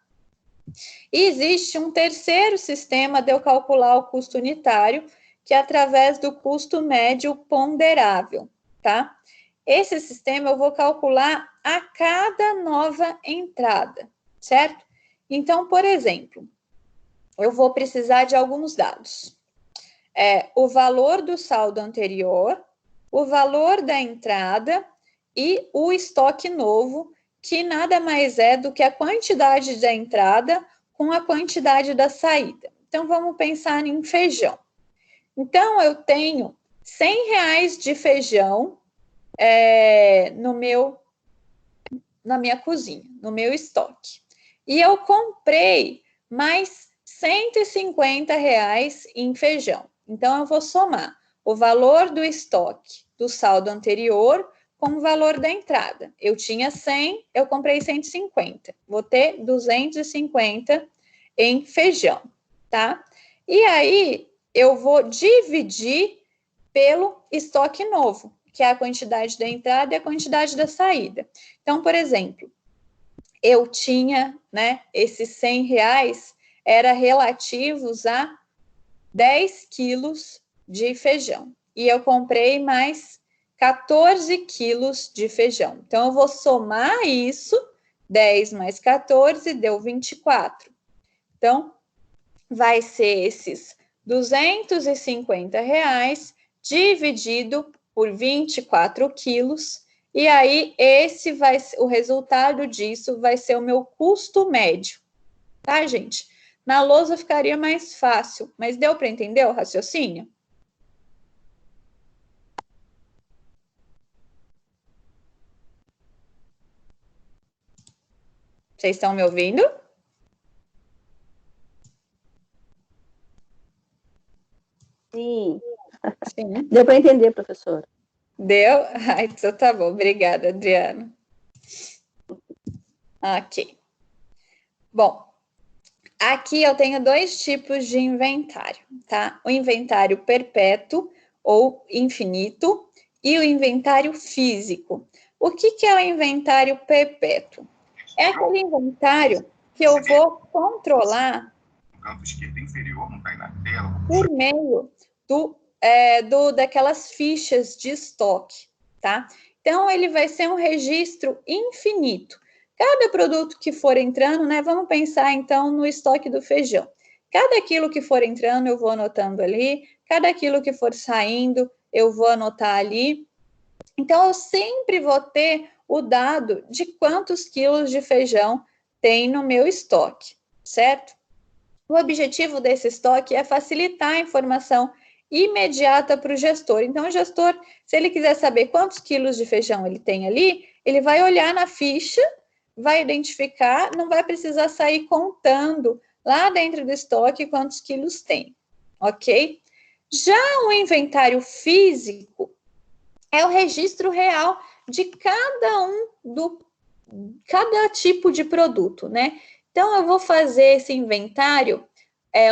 E existe um terceiro sistema de eu calcular o custo unitário, que é através do custo médio ponderável, tá? Esse sistema eu vou calcular a cada nova entrada, certo? Então, por exemplo, eu vou precisar de alguns dados. O valor do saldo anterior, o valor da entrada e o estoque novo, que nada mais é do que a quantidade da entrada com a quantidade da saída. Então, vamos pensar em feijão. Então, eu tenho R$100 de feijão na minha cozinha, no meu estoque. E eu comprei mais R$150 em feijão. Então, eu vou somar o valor do estoque do saldo anterior com o valor da entrada. Eu tinha 100, eu comprei 150. Vou ter 250 em feijão, tá? E aí, eu vou dividir pelo estoque novo, que é a quantidade da entrada e a quantidade da saída. Então, por exemplo, eu tinha, né, esses R$100 era relativos a 10 quilos de feijão. E eu comprei mais 14 quilos de feijão. Então, eu vou somar isso, 10 mais 14 deu 24. Então, vai ser esses R$250 dividido por 24 quilos. E aí, o resultado disso vai ser o meu custo médio. Tá, gente? Na lousa ficaria mais fácil, mas deu para entender o raciocínio? Vocês estão me ouvindo? Sim. Sim. Deu para entender, professora. Deu? Então tá bom. Obrigada, Adriana. Ok. Bom, aqui eu tenho dois tipos de inventário, tá? O inventário perpétuo ou infinito e o inventário físico. O que é o inventário perpétuo? É aquele inventário que eu vou controlar no canto esquerdo inferior, não está aí na tela. por meio daquelas fichas de estoque, tá? Então, ele vai ser um registro infinito. Cada produto que for entrando, né? Vamos pensar, então, no estoque do feijão. Cada quilo que for entrando, eu vou anotando ali. Cada quilo que for saindo, eu vou anotar ali. Então, eu sempre vou ter o dado de quantos quilos de feijão tem no meu estoque, certo? O objetivo desse estoque é facilitar a informação imediata para o gestor. Então, o gestor, se ele quiser saber quantos quilos de feijão ele tem ali, ele vai olhar na ficha, vai identificar, não vai precisar sair contando lá dentro do estoque quantos quilos tem, ok? Já o inventário físico é o registro real de cada tipo de produto, né? Então, eu vou fazer esse inventário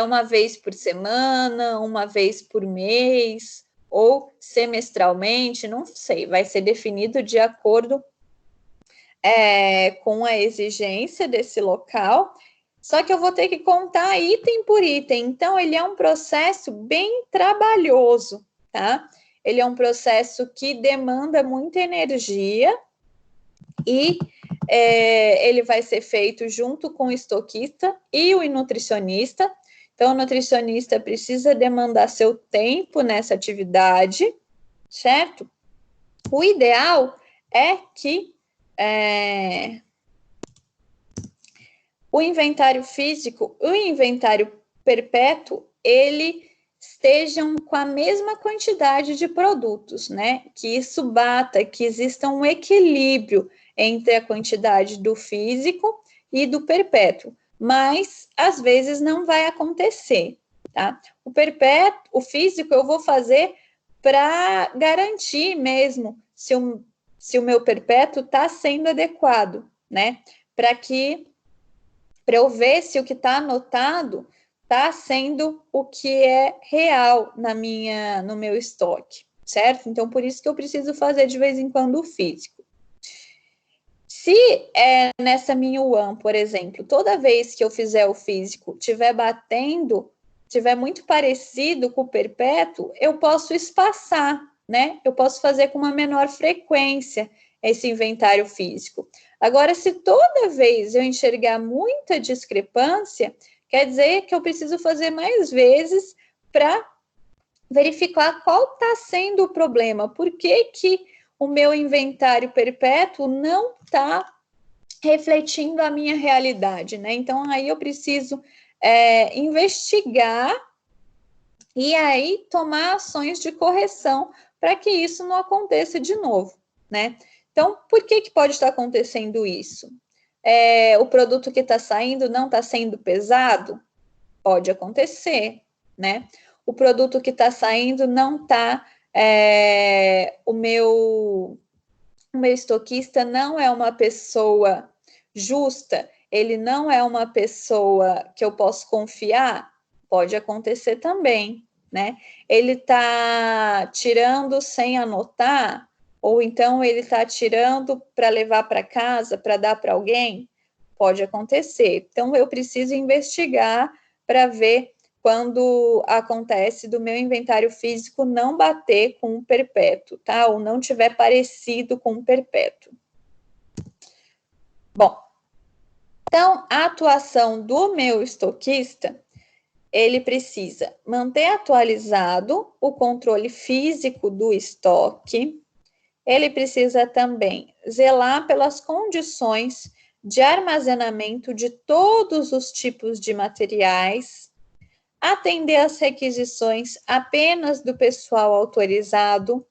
uma vez por semana, uma vez por mês, ou semestralmente, não sei, vai ser definido de acordo com a exigência desse local. Só que eu vou ter que contar item por item. Então, ele é um processo bem trabalhoso, tá? Ele é um processo que demanda muita energia e ele vai ser feito junto com o estoquista e o nutricionista. Então, o nutricionista precisa demandar seu tempo nessa atividade, certo? O ideal é que o inventário físico, o inventário perpétuo, ele estejam com a mesma quantidade de produtos, né? Que isso bata, que exista um equilíbrio entre a quantidade do físico e do perpétuo, mas às vezes não vai acontecer, tá? O perpétuo, o físico eu vou fazer para garantir mesmo se o meu perpétuo está sendo adequado, né? Para eu ver se o que está anotado está sendo o que é real no meu estoque, certo? Então, por isso que eu preciso fazer de vez em quando o físico. Se nessa minha One, por exemplo, toda vez que eu fizer o físico tiver batendo, tiver muito parecido com o perpétuo, eu posso espaçar, né? Eu posso fazer com uma menor frequência esse inventário físico. Agora, se toda vez eu enxergar muita discrepância, quer dizer que eu preciso fazer mais vezes para verificar qual está sendo o problema. Por que o meu inventário perpétuo não está refletindo a minha realidade, né? Então, aí eu preciso investigar e aí tomar ações de correção para que isso não aconteça de novo, né? Então, por que pode estar acontecendo isso? O produto que está saindo não está sendo pesado? Pode acontecer, né? O produto que está saindo não está... o meu estoquista não é uma pessoa justa, ele não é uma pessoa que eu posso confiar? Pode acontecer também, né? Ele está tirando sem anotar, ou então ele está tirando para levar para casa, para dar para alguém? Pode acontecer. Então, eu preciso investigar para ver quando acontece do meu inventário físico não bater com um perpétuo, tá? Ou não tiver parecido com um perpétuo. Bom, então, a atuação do meu estoquista, ele precisa manter atualizado o controle físico do estoque, ele precisa também zelar pelas condições de armazenamento de todos os tipos de materiais, atender às requisições apenas do pessoal autorizado,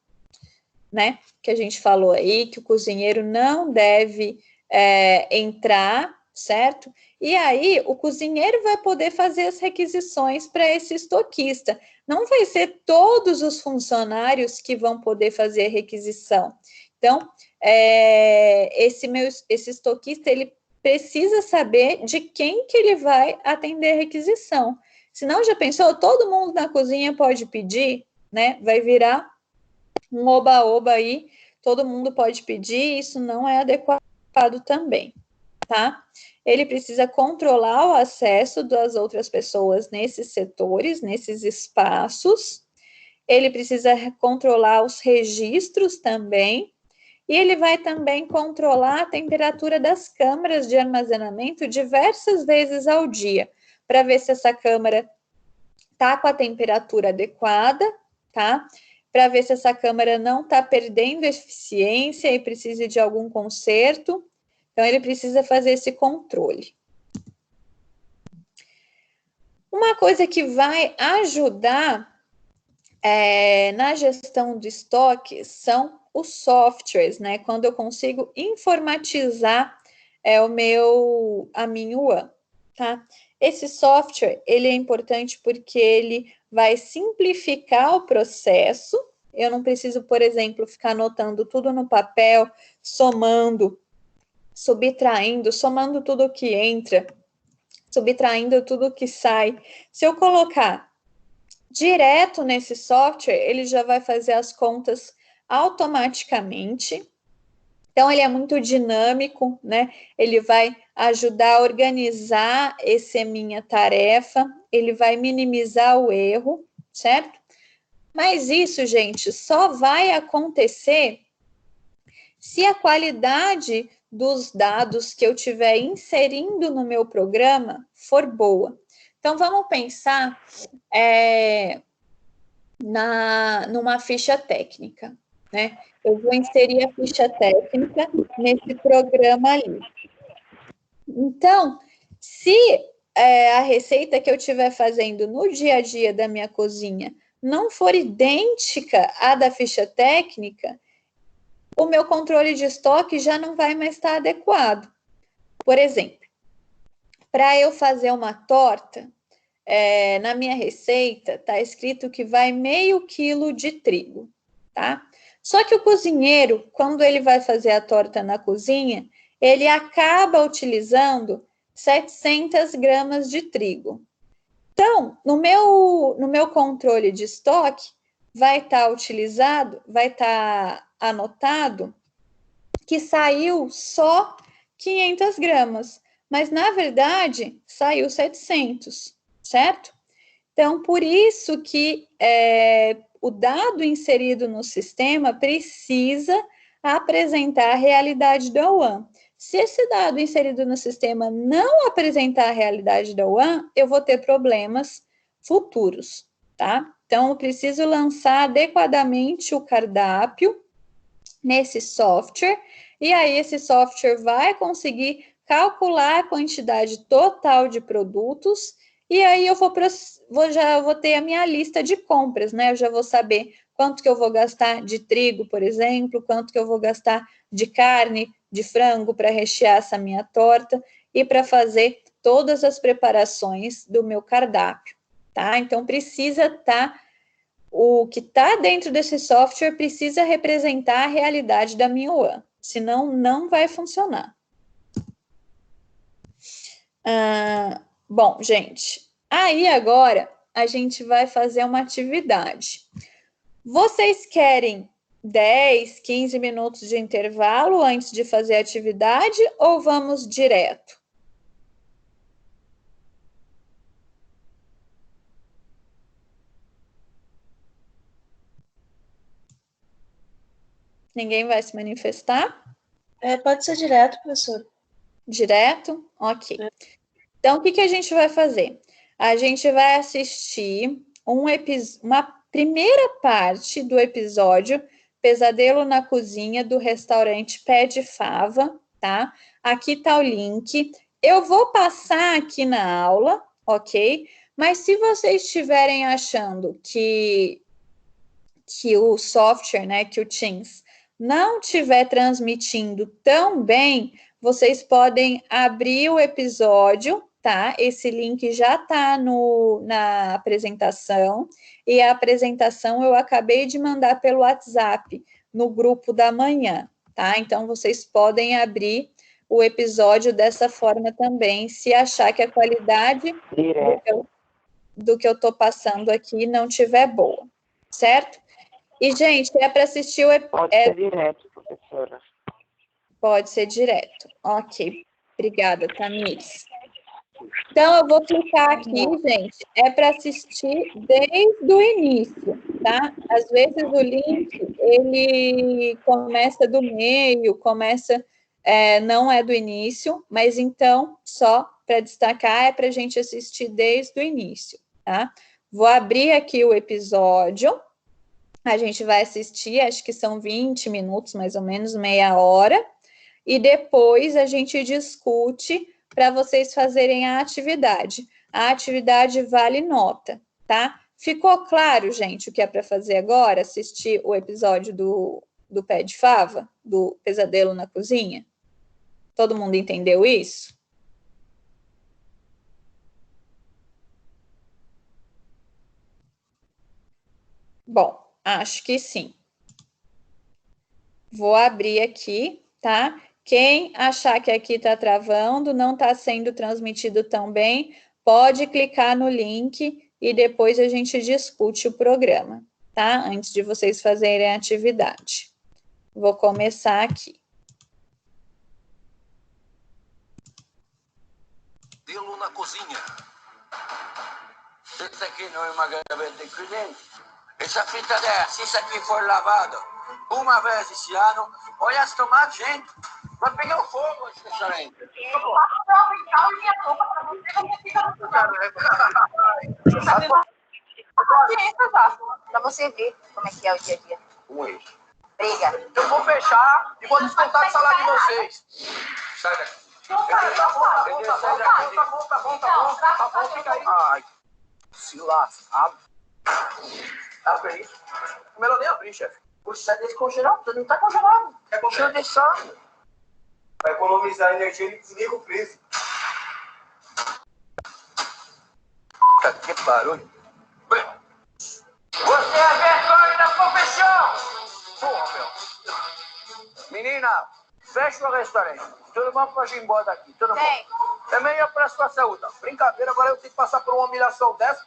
né? Que a gente falou aí, que o cozinheiro não deve entrar, certo? E aí, o cozinheiro vai poder fazer as requisições para esse estoquista. Não vai ser todos os funcionários que vão poder fazer a requisição. Então, esse estoquista, ele precisa saber de quem que ele vai atender a requisição. Senão, já pensou, todo mundo na cozinha pode pedir, né? Vai virar um oba-oba aí, todo mundo pode pedir, isso não é adequado também, tá? Ele precisa controlar o acesso das outras pessoas nesses setores, nesses espaços, ele precisa controlar os registros também, e ele vai também controlar a temperatura das câmaras de armazenamento diversas vezes ao dia, para ver se essa câmara está com a temperatura adequada, tá? Para ver se essa câmara não está perdendo eficiência e precisa de algum conserto. Então, ele precisa fazer esse controle. Uma coisa que vai ajudar na gestão do estoque são os softwares, né? Quando eu consigo informatizar a minha One, tá? Esse software, ele é importante porque ele vai simplificar o processo. Eu não preciso, por exemplo, ficar anotando tudo no papel, somando, subtraindo, somando tudo que entra, subtraindo tudo que sai. Se eu colocar direto nesse software, ele já vai fazer as contas automaticamente Então, ele é muito dinâmico, né? Ele vai ajudar a organizar essa minha tarefa, ele vai minimizar o erro, certo? Mas isso, gente, só vai acontecer se a qualidade dos dados que eu estiver inserindo no meu programa for boa. Então, vamos pensar numa ficha técnica, né? Eu vou inserir a ficha técnica nesse programa ali. Então, se a receita que eu estiver fazendo no dia a dia da minha cozinha não for idêntica à da ficha técnica, o meu controle de estoque já não vai mais estar adequado. Por exemplo, para eu fazer uma torta, na minha receita está escrito que vai meio quilo de trigo, tá? Só que o cozinheiro, quando ele vai fazer a torta na cozinha, ele acaba utilizando 700 gramas de trigo. Então, no meu controle de estoque, vai estar anotado que saiu só 500 gramas, mas na verdade saiu 700, certo? Então, por isso que o dado inserido no sistema precisa apresentar a realidade da UAM. Se esse dado inserido no sistema não apresentar a realidade da UAM, eu vou ter problemas futuros, tá? Então, eu preciso lançar adequadamente o cardápio nesse software, e aí esse software vai conseguir calcular a quantidade total de produtos, e aí eu já vou ter a minha lista de compras, né? Eu já vou saber quanto que eu vou gastar de trigo, por exemplo, quanto que eu vou gastar de carne, de frango para rechear essa minha torta e para fazer todas as preparações do meu cardápio, tá? Então, precisa estar... O que está dentro desse software precisa representar a realidade da minha UAM, senão não vai funcionar. Bom, gente, aí agora a gente vai fazer uma atividade. Vocês querem 10, 15 minutos de intervalo antes de fazer a atividade ou vamos direto? Ninguém vai se manifestar? Pode ser direto, professor. Direto? Ok. Então, o que a gente vai fazer? A gente vai assistir uma primeira parte do episódio Pesadelo na Cozinha do restaurante Pé de Fava, tá? Aqui tá o link. Eu vou passar aqui na aula, ok? Mas se vocês estiverem achando que o software, né, que o Teams, não estiver transmitindo tão bem, vocês podem abrir o episódio, tá? Esse link já está na apresentação, e a apresentação eu acabei de mandar pelo WhatsApp, no grupo da manhã, tá? Então, vocês podem abrir o episódio dessa forma também, se achar que a qualidade do que eu estou passando aqui não estiver boa, certo? E, gente, é para assistir o... Pode ser direto, professora. Pode ser direto. Ok. Obrigada, Tamires. Então, eu vou clicar aqui, gente. É para assistir desde o início, tá? Às vezes o link, ele começa do meio, não é do início, mas então, só para destacar, é para a gente assistir desde o início, tá? Vou abrir aqui o episódio. A gente vai assistir, acho que são 20 minutos, mais ou menos, meia hora, e depois a gente discute para vocês fazerem a atividade. A atividade vale nota, tá? Ficou claro, gente, o que é para fazer agora? Assistir o episódio do Pé de Fava, do Pesadelo na Cozinha? Todo mundo entendeu isso? Bom, acho que sim. Vou abrir aqui, tá? Quem achar que aqui está travando, não está sendo transmitido tão bem, pode clicar no link e depois a gente discute o programa, tá? Antes de vocês fazerem a atividade. Vou começar aqui. modelo na cozinha. Isso aqui não é uma gaveta de cliente. Essa fita dela, se isso aqui for lavado uma vez esse ano, olha as tomates, gente. Vai pegar o fogo esse restaurante. Pra você ver como é que é o dia a dia. Oi. Briga. Eu vou fechar e vou descontar o salário de vocês. Sai daqui. Tá bom, fica aí. Ai, se lascar. Abre aí. Melhor nem abrir, chefe. Você é descongelado, não tá congelado. É congelado deixando. Vai economizar energia e desliga o freezer. Que barulho. Você é vergonha da profissão! Porra, meu. Menina, fecha o restaurante. Todo mundo pode ir embora daqui. Todo mundo. É melhor pra sua saúde. Brincadeira, agora eu tenho que passar por uma humilhação dessa.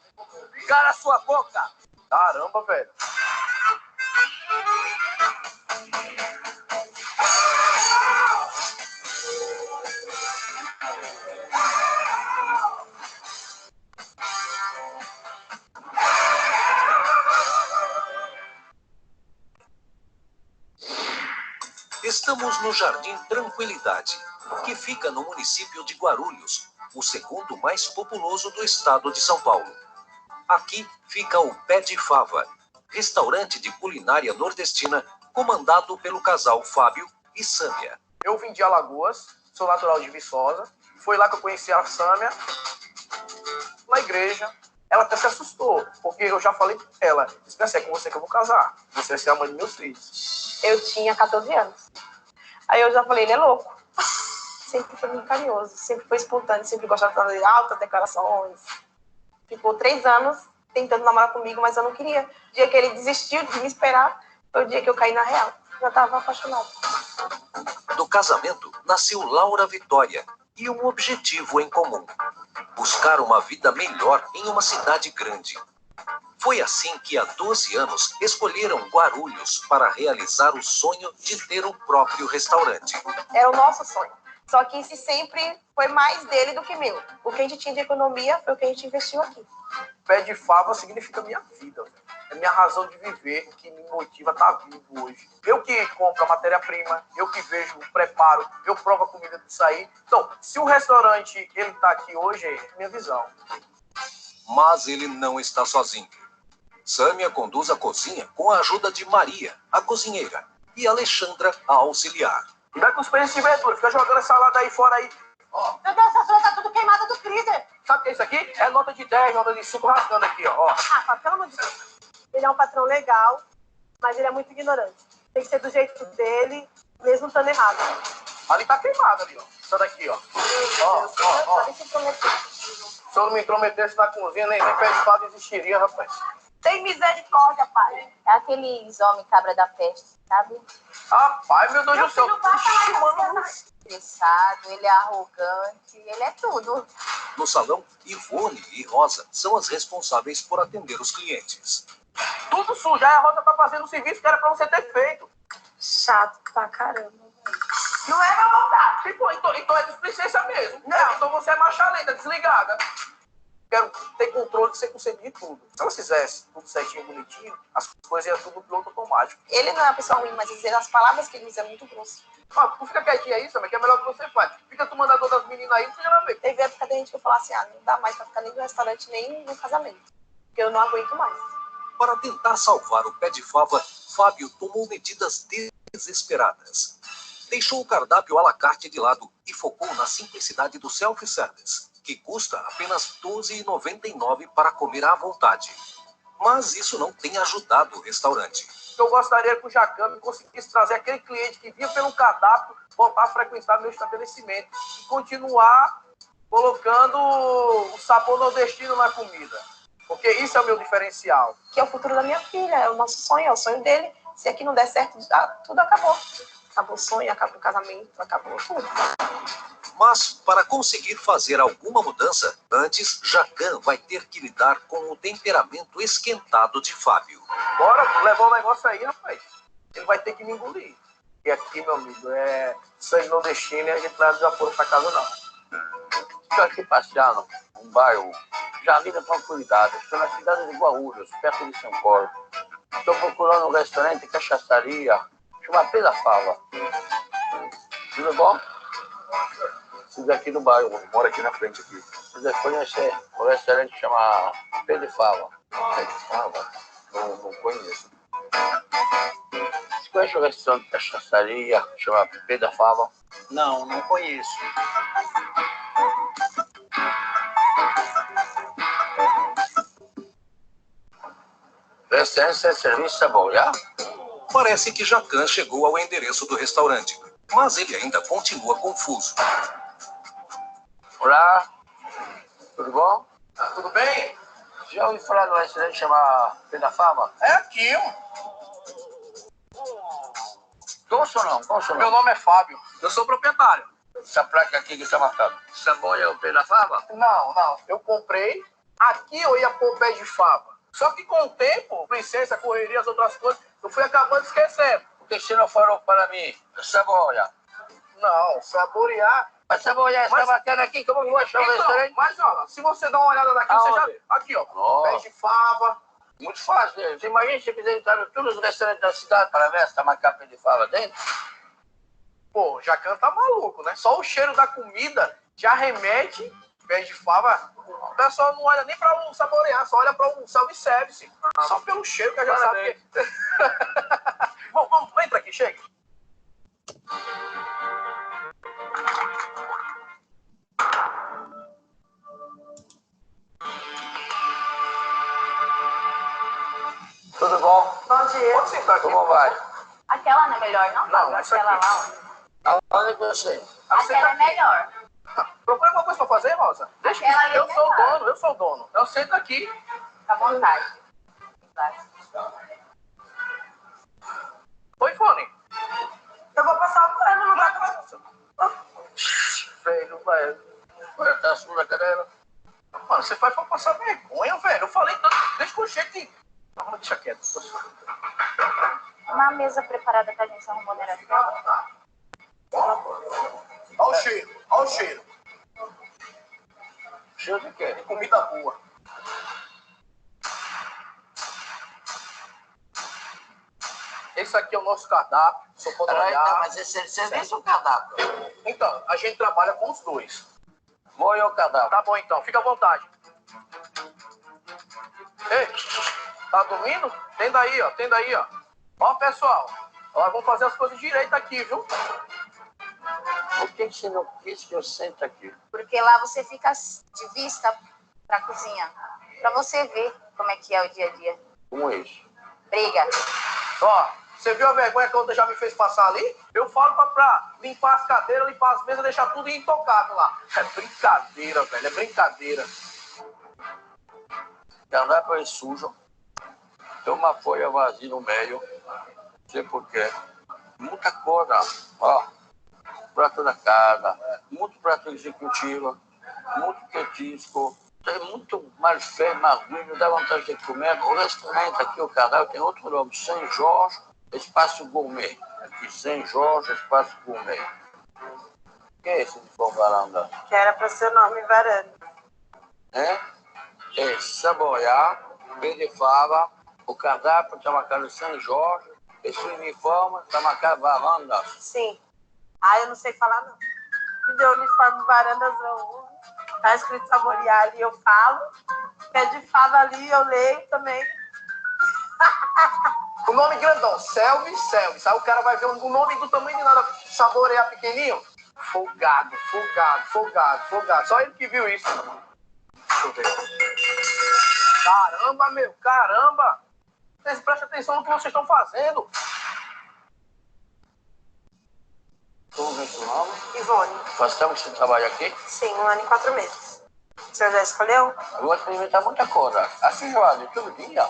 Cala a sua boca! Caramba, velho. Estamos no Jardim Tranquilidade, que fica no município de Guarulhos, o segundo mais populoso do estado de São Paulo. Aqui fica o Pé de Fava, restaurante de culinária nordestina comandado pelo casal Fábio e Sâmia. Eu vim de Alagoas, sou natural de Viçosa. Foi lá que eu conheci a Sâmia, na igreja. Ela até se assustou, porque eu já falei pra ela, disse, é com você que eu vou casar. Você vai ser a mãe dos meus filhos. Eu tinha 14 anos. Aí eu já falei, ele é louco. Sempre foi muito carinhoso, sempre foi espontâneo, sempre gostava de fazer altas declarações. Ficou 3 anos tentando namorar comigo, mas eu não queria. O dia que ele desistiu de me esperar, foi o dia que eu caí na real. Já estava apaixonada. Do casamento nasceu Laura Vitória e um objetivo em comum: buscar uma vida melhor em uma cidade grande. Foi assim que há 12 anos escolheram Guarulhos para realizar o sonho de ter o próprio restaurante. Era o nosso sonho. Só que isso sempre foi mais dele do que meu. O que a gente tinha de economia foi o que a gente investiu aqui. Pé de Fava significa minha vida. É minha razão de viver, que me motiva a estar vivo hoje. Eu que compro a matéria-prima, eu que vejo o preparo, eu provo a comida de sair. Então, se o restaurante ele está aqui hoje, é minha visão. Mas ele não está sozinho. Sâmia conduz a cozinha com a ajuda de Maria, a cozinheira, e Alexandra, a auxiliar. E vai com os peixes de verdura, fica jogando salada aí fora aí. Ó. Meu Deus, essa folha tá tudo queimada do freezer. Sabe o que é isso aqui? É nota de 10, nota de 5 rasgando aqui, ó. Ah, pelo amor de Deus. Ele é um patrão legal, mas ele é muito ignorante. Tem que ser do jeito dele, mesmo estando errado. Ali tá queimado ali, ó. Essa daqui, ó. Ó. Deixa eu prometer. Se eu não me intrometesse na cozinha, nem pé de fava existiria, rapaz. Tem misericórdia, pai. É aqueles homem cabra da peste, sabe? Rapaz, meu Deus do céu. Estressado, ele é arrogante, ele é tudo. No salão, Ivone e Rosa são as responsáveis por atender os clientes. Tudo sujo, aí a Rosa tá fazendo o serviço que era pra você ter feito. Chato pra caramba. Não é na vontade. Então é displicência mesmo. Não. Então você é marcha lenta, desligada. Quero ter controle de 100% de tudo. Se ela fizesse tudo certinho, bonitinho, as coisas iam tudo piloto automático. Ele não é uma pessoa ruim, mas dizer as palavras que ele usa é muito grosso. Ah, tu fica quietinha aí, Samia, que é melhor que você faz. Fica tu mandador das meninas aí, você já vai ver. Teve época da gente que eu falava assim, não dá mais pra ficar nem no restaurante, nem no casamento. Porque eu não aguento mais. Para tentar salvar o Pé de Fava, Fábio tomou medidas desesperadas. Deixou o cardápio à la carte de lado e focou na simplicidade do self-service, que custa apenas R$ 12,99 para comer à vontade. Mas isso não tem ajudado o restaurante. Eu gostaria que o Jacame conseguisse trazer aquele cliente que vinha pelo cardápio, voltar a frequentar meu estabelecimento e continuar colocando o sabor nordestino na comida. Porque isso é o meu diferencial. Que é o futuro da minha filha, é o nosso sonho, é o sonho dele. Se aqui não der certo, tudo acabou. Acabou o sonho, acabou o casamento, acabou tudo. Mas, para conseguir fazer alguma mudança, antes, Jacan vai ter que lidar com o temperamento esquentado de Fábio. Bora levar o negócio aí, rapaz. Ele vai ter que me engolir. E aqui, meu amigo, é sangue nordestino e a gente não leva desaforo pra casa, não. Estou aqui passeando num bairro Jardim da Tranquilidade. Estou na cidade de Guarulhos, perto de São Paulo. Estou procurando um restaurante, cachaçaria, chama Pé da Fava. Tudo bom? Estou aqui no bairro, moro aqui na frente aqui. Você conhece o restaurante chama Pé de Fava? Pé de Fava? Não conheço. Você conhece o restaurante de cachaçaria, chama Pé da Fava? Não conheço. Restaurante serviço saborear? Parece que Jacan chegou ao endereço do restaurante, mas ele ainda continua confuso. Olá, tudo bom? Tudo bem? Já ouviu falar do restaurante chamado Pé da Fava? É aqui, Como seu nome? Meu nome é Fábio. Eu sou proprietário. Essa placa aqui que está marcada. Saboia é o Pé da Fava? Não. Eu comprei. Aqui eu ia pôr pé de fava. Só que com o tempo, licença, correria, as outras coisas, eu fui acabando esquecendo. Por que você não falou para mim? Saboia. Não, saborear. Mas saboia, essa bacana aqui, como eu vou achar o restaurante? Mas, ó, se você dá uma olhada daqui, você já... Aqui, ó. Nossa. Pé de fava. Muito fácil. Você imagina se quiser entrar em todos os restaurantes da cidade para ver se está marcado Pé de Fava dentro? Pô, Jacan tá maluco, né? Só o cheiro da comida já remete pé de fava. O pessoal não olha nem para um saborear, só olha para um self-service. Só pelo cheiro que já sabe que... Vamos, entra aqui, chega. Tudo bom? Bom dia. Pode sentar aqui. Como vai? Aquela não é melhor, não? Não, essa aquela aqui. lá. Aonde você? Aquela é melhor. Procura alguma coisa para fazer, moça? Deixa Aquela ali é eu sou o melhor. dono, eu sou o dono. Eu sento aqui. Tá à vontade. Oi, Fone. Eu vou passar o pano, não tá com... Velho, vai. Vai estar suja na cadeira. Mano, você faz pra passar vergonha, velho. Eu falei tanto. Deixa com o jeito de... Não, deixa quieto. Uma mesa preparada pra gente arrumou na tela. Olha o cheiro, olha o cheiro. Cheiro de quê? De comida boa. Esse aqui é o nosso cardápio. Só pode olhar. Mas esse serviço é o cardápio. Então, a gente trabalha com os dois. Vou eu o cardápio. Tá bom, então. Fica à vontade. Ei, tá dormindo? Tenda aí, ó. Tenda aí, ó. Ó, pessoal. Nós vamos fazer as coisas direito aqui, viu? Por que você não quis que eu sente aqui? Porque lá você fica de vista pra cozinha. Pra você ver como é que é o dia a dia. Como é isso? Briga. Ó, você viu a vergonha que a outra já me fez passar ali? Eu falo pra limpar as cadeiras, limpar as mesas, deixar tudo intocado lá. É brincadeira, velho. É brincadeira. O cardápio é sujo. Tem uma folha vazia no meio. Não sei porquê. Muita coisa. Ó. Prato da casa. Muito prato executivo. Muito petisco. É muito mal feito, mal ruim. Não dá vontade de comer. O restaurante aqui, o cardápio, tem outro nome. São Jorge, Espaço Gourmet. Aqui, São Jorge, Espaço Gourmet. O que é esse de for varanda? Que era pra ser nome varanda. É saboiar, Pé de Fava, o cardápio está marcado São Jorge, esse uniforme está marcado varanda. Sim. Ah, eu não sei falar, não. Me deu uniforme varandas, eu uso. Tá escrito saborear ali, eu falo. Pé de fava ali, eu leio também. O nome grandão, self-service. Aí o cara vai ver o nome do tamanho de nada, saborear pequenininho. Folgado. Só ele que viu isso. Deixa eu ver. Caramba, meu, caramba. Vocês prestem atenção no que vocês estão fazendo. Como é seu nome? Ivone. Faz tempo que você trabalha aqui? Sim, 1 ano e 4 meses. O senhor já escolheu? Eu vou experimentar muita coisa. A feijoada é todo dia.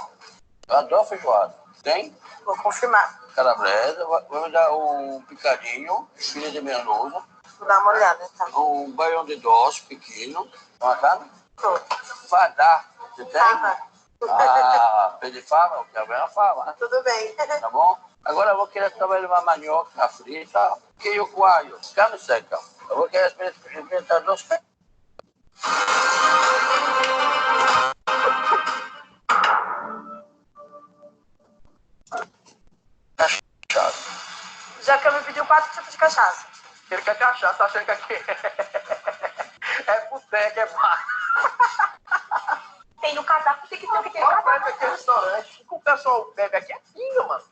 Eu adoro feijoada. Tem? Vou confirmar. Calabresa, vou me dar um picadinho, filha de menudo, Vou dar uma olhada, tá? um baião de doce pequeno. Uma carne? Tô. Fadá. Você tem? Fava. Pé de fava, eu quero ver a fava, né? Tudo bem. Tá bom? Agora eu vou querer trabalhar uma mandioca frita, queijo coalho, carne seca. Eu vou querer experimentar 2 pés. Já que eu me pediu 4 tipos de cachaça. Ele quer cachaça, tá achando que aqui é boteca, é bar. Tem no cardápio, tem que ter o que tem no Olha cardápio. aqui é restaurante. O que o pessoal bebe aqui é pinga, mano.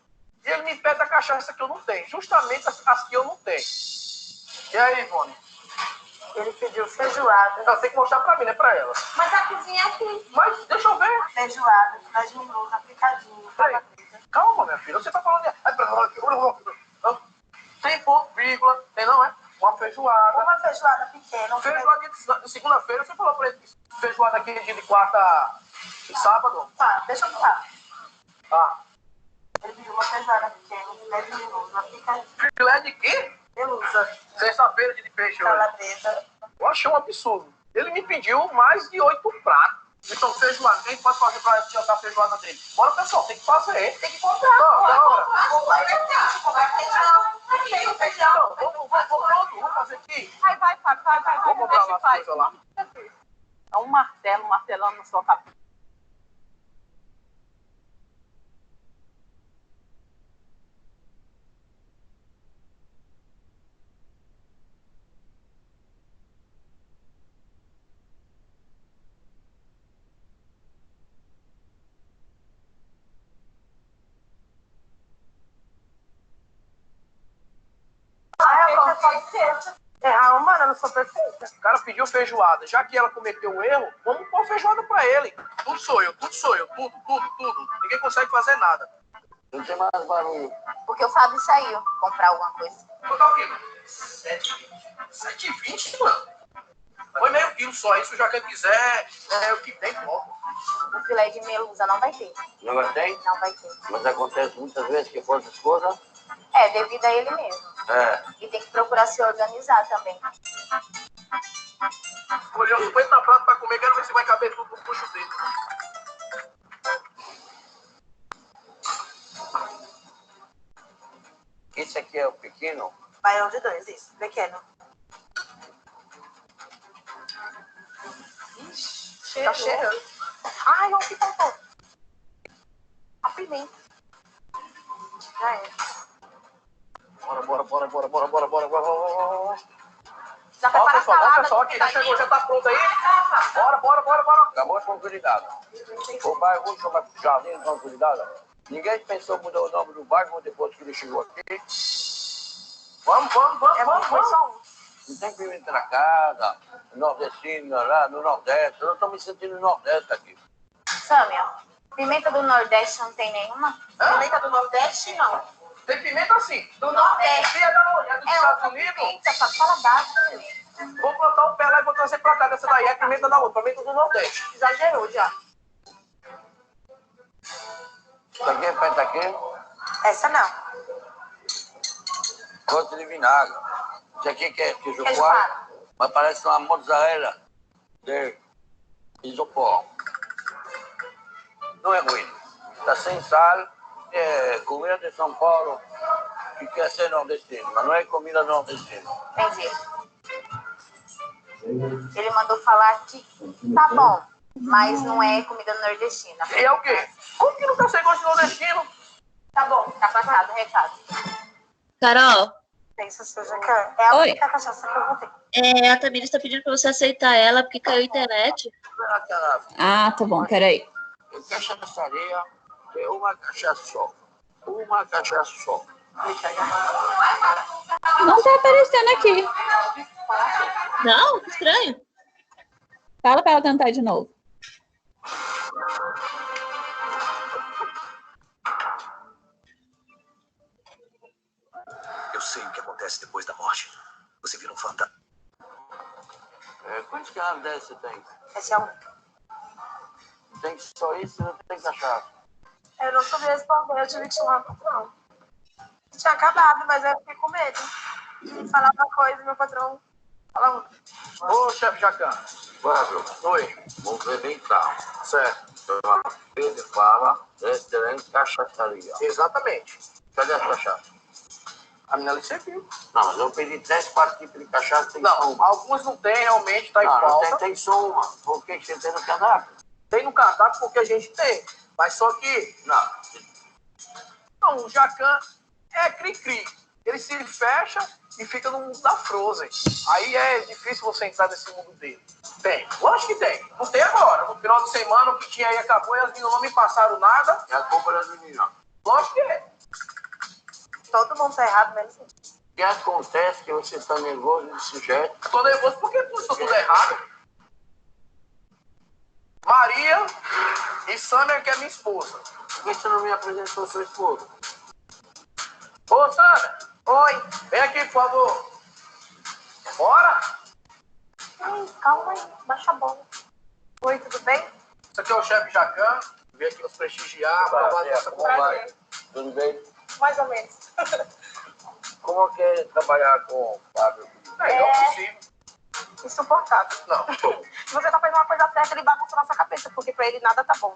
E ele me pede a cachaça que eu não tenho. Justamente as que eu não tenho. E aí, Ivone? Ele pediu feijoada. Não, tem que mostrar pra mim, não é pra ela. Mas a cozinha é aqui. Mas deixa eu ver. Feijoada, filé de mimoso, aplicadinho. Calma, minha filha. Você tá falando de... Tem ponto, vírgula. Tem não, é? Uma feijoada. Uma feijoada pequena. Feijoada de segunda-feira. Você falou pra ele que feijoada aqui de quarta e sábado? Tá, deixa eu falar. Tá. Ele pediu uma feijoada pequena, filé de mimoso, aplicadinho. Filé de quê? Pelusa. Sexta-feira de peixe. Calabresa. Eu achei um absurdo. Ele me pediu mais de 8 pratos. Então, feijoada, quem pode fazer pra jantar a feijoada dele? Bora, pessoal, tem que fazer. Tem que comprar. Bora. Feijão. Vamos fazer aqui. Vai, Vamos comprar lá as coisas lá. É um martelo, martelando na sua cabeça. Pode ser. É, humana, eu não sou perfeita. O cara pediu feijoada. Já que ela cometeu um erro, vamos pôr feijoada pra ele. Tudo sou eu. Tudo. Ninguém consegue fazer nada. Não tem mais barulho. Porque o Fábio saiu comprar alguma coisa. Botar o quê? 7,20, mano. Foi meio quilo só. Isso já quem quiser, é o que tem, logo. O filé de melusa não vai ter. Não vai ter? Não vai ter. Mas acontece muitas vezes que for essas coisas. É, devido a ele mesmo. É. E tem que procurar se organizar também. Hoje eu 50 pratos pra comer, quero ver se vai caber tudo no puxo dele. Esse aqui é o pequeno. Baião de 2, isso. Pequeno. Ixi, tá cheirando. Ai, olha o que faltou. A pimenta. Já é. Bora. Já Ó, prepara a pessoal, salada. pessoal, aqui já chegou, já tá pronto aí? Bora. Acabou de tranquilidade. O bairro chama Jardim Tranquilidade. Ninguém pensou em mudar o nome do bairro depois que ele chegou aqui. Vamos. Não tem pimenta na casa, nordestino lá no Nordeste. Eu estou me sentindo no Nordeste aqui. Sâmia, pimenta do Nordeste não tem nenhuma? Pimenta do Nordeste, não. Tem pimenta assim. Do Nordeste. Filha da mulher dos Estados Unidos. Pimenta, fala baixo, né? Vou plantar um pé lá e vou trazer pra cá. Dessa daí é pimenta da outra, pimenta do Nordeste. Exagerou já. Isso aqui é pentaquilo, Essa não. gosto de vinagre. Isso aqui que é queijo Queijo coalho, coalho. mas parece uma mozzarella de isopor. Não é ruim. Está sem sal, é comida de São Paulo que quer ser nordestino, mas não é comida nordestina. Entendi. Ele mandou falar que tá bom, mas não é comida nordestina. E é o quê? Como que não tá sem gosto de nordestino? Tá bom, tá passado o recado. Carol, Pensa se você quer. É a Oi. única cachaça que eu vou ter. a Tamires está pedindo para você aceitar ela porque caiu a internet. Ah, tá bom, peraí. Eu cachaçaria é uma cachaça só. Uma cachaça só. Não tá aparecendo aqui. Não? Que estranho. Fala para ela tentar de novo. Eu sei o que acontece depois da morte. Você vira um fantasma. Quantos canais desse você tem? Esse é um. Tem só isso e não tem cachaça. Eu não soube responder, eu tive que chamar o patrão. Tinha acabado, mas eu fiquei com medo de falar uma coisa e meu patrão fala outra. Ô, chefe Jacan. Bora, Bruno. Oi. Vamos ver bem calmo. Certo. Ele fala restaurante cachaçaria. Exatamente. Cadê a cachaça? A Minelli serviu. Não, mas eu pedi 3, 4 tipos de cachaça, tem só Não, uma. algumas não tem, realmente, tá em Não, falta. não tem só uma. Por que você tem no cardápio? Tem no cardápio porque a gente tem. Mas só que... Não, o Jacan é cri-cri. Ele se fecha e fica no mundo da Frozen. Aí é difícil você entrar nesse mundo dele. Tem, lógico que tem. Não tem agora. No final de semana o que tinha aí acabou e as meninas não me passaram nada. É a culpa das meninas. Lógico que é. Todo mundo tá errado, menos um. O que acontece que você está nervoso desse jeito? Tô nervoso porque estou tudo errado. Maria e Sâmia, que é minha esposa. Por que você não me apresentou sua esposa? Ô, Sâmia. Oi. Vem aqui, por favor. Bora? Ai, calma aí, baixa a bola. Oi, tudo bem? Esse aqui é o chefe Jacan. Vem aqui nos prestigiar. Como vai? Tudo bem? Mais ou menos. Como que é trabalhar com o Fábio? Não é possível. Insuportável. Não. Se você tá fazendo uma coisa certa, ele bagunça na nossa cabeça, porque pra ele nada tá bom.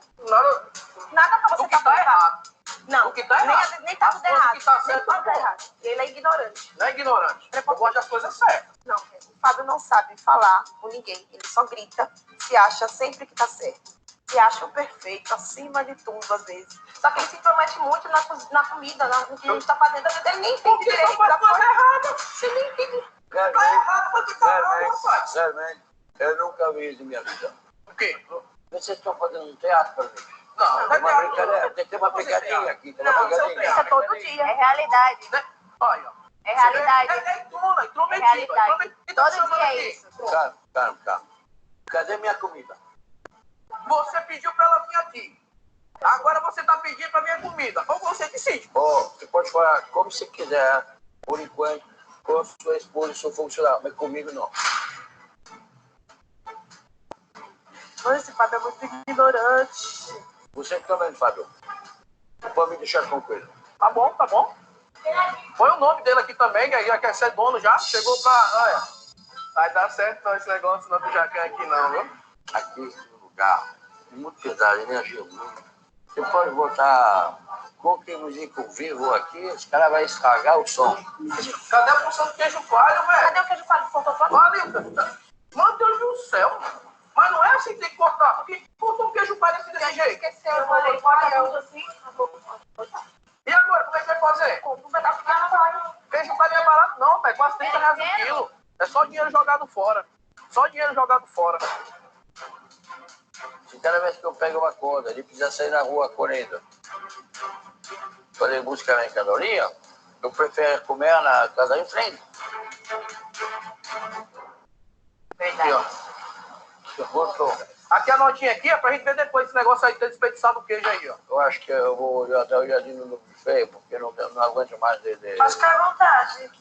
Nada pra você o que tá errado. Não, o que tá errado. Nem tá tudo errado. O que tá Nem certo tudo tá bom. errado. Ele é ignorante. Não é ignorante. Eu gosto das coisas certas. Não, o Fábio não sabe falar com ninguém. Ele só grita, se acha sempre que tá certo. Se acha o perfeito, acima de tudo, às vezes. Só que ele se promete muito na comida, no que a gente tá fazendo. Às vezes ele nem entende direito. Não pode fazer errado. Você nem entende. Realmente, eu nunca vi isso na minha vida. O quê? Vocês estão fazendo um teatro para mim. Não, é uma brincadeira. Tem uma pegadinha aqui. Tem uma pegadinha. Isso é todo dia. É realidade. Olha. É realidade. É intrometido. É realidade. Todo dia é isso. Calma. Cadê minha comida? Você pediu para ela vir aqui. Agora você tá pedindo para minha comida. Ou você decide. Você pode falar como você quiser, por enquanto, com a sua esposa e seu funcionário, mas comigo não. Esse Fábio é muito ignorante. Você também, Fábio. Pode me deixar tranquilo. Tá bom. Põe o nome dele aqui também, que já quer ser dono já. Chegou pra... Olha, vai dar certo não, esse negócio não do Jacan aqui não, viu? Aqui no lugar, muito pesado, energia muito. Você pode botar qualquer música ao vivo aqui, os caras vão estragar o som. Cadê a função do queijo coalho, velho? Cadê o queijo coalho que faltou pra mim? Meu Deus do céu. Mas não é assim que tem que cortar. Porque cortou um queijo coalho assim desse jeito. Esqueceu, eu falei, corta assim. E agora, como é que vai fazer? Com um pedaço de queijo coalho. Queijo coalho não é barato não, velho. Quase 30 reais o quilo. É só dinheiro jogado fora. Se cada vez que eu pego uma corda, ele precisa sair na rua correndo, para buscar mercadoria, eu prefiro comer na casa em frente. Verdade. Aqui, ó. Gostou? Aqui a notinha aqui, pra gente ver depois esse negócio aí, ter desperdiçado o queijo aí, ó. Eu acho que eu vou dar o jardim no buffet, porque eu não aguento mais de... Acho que é à vontade.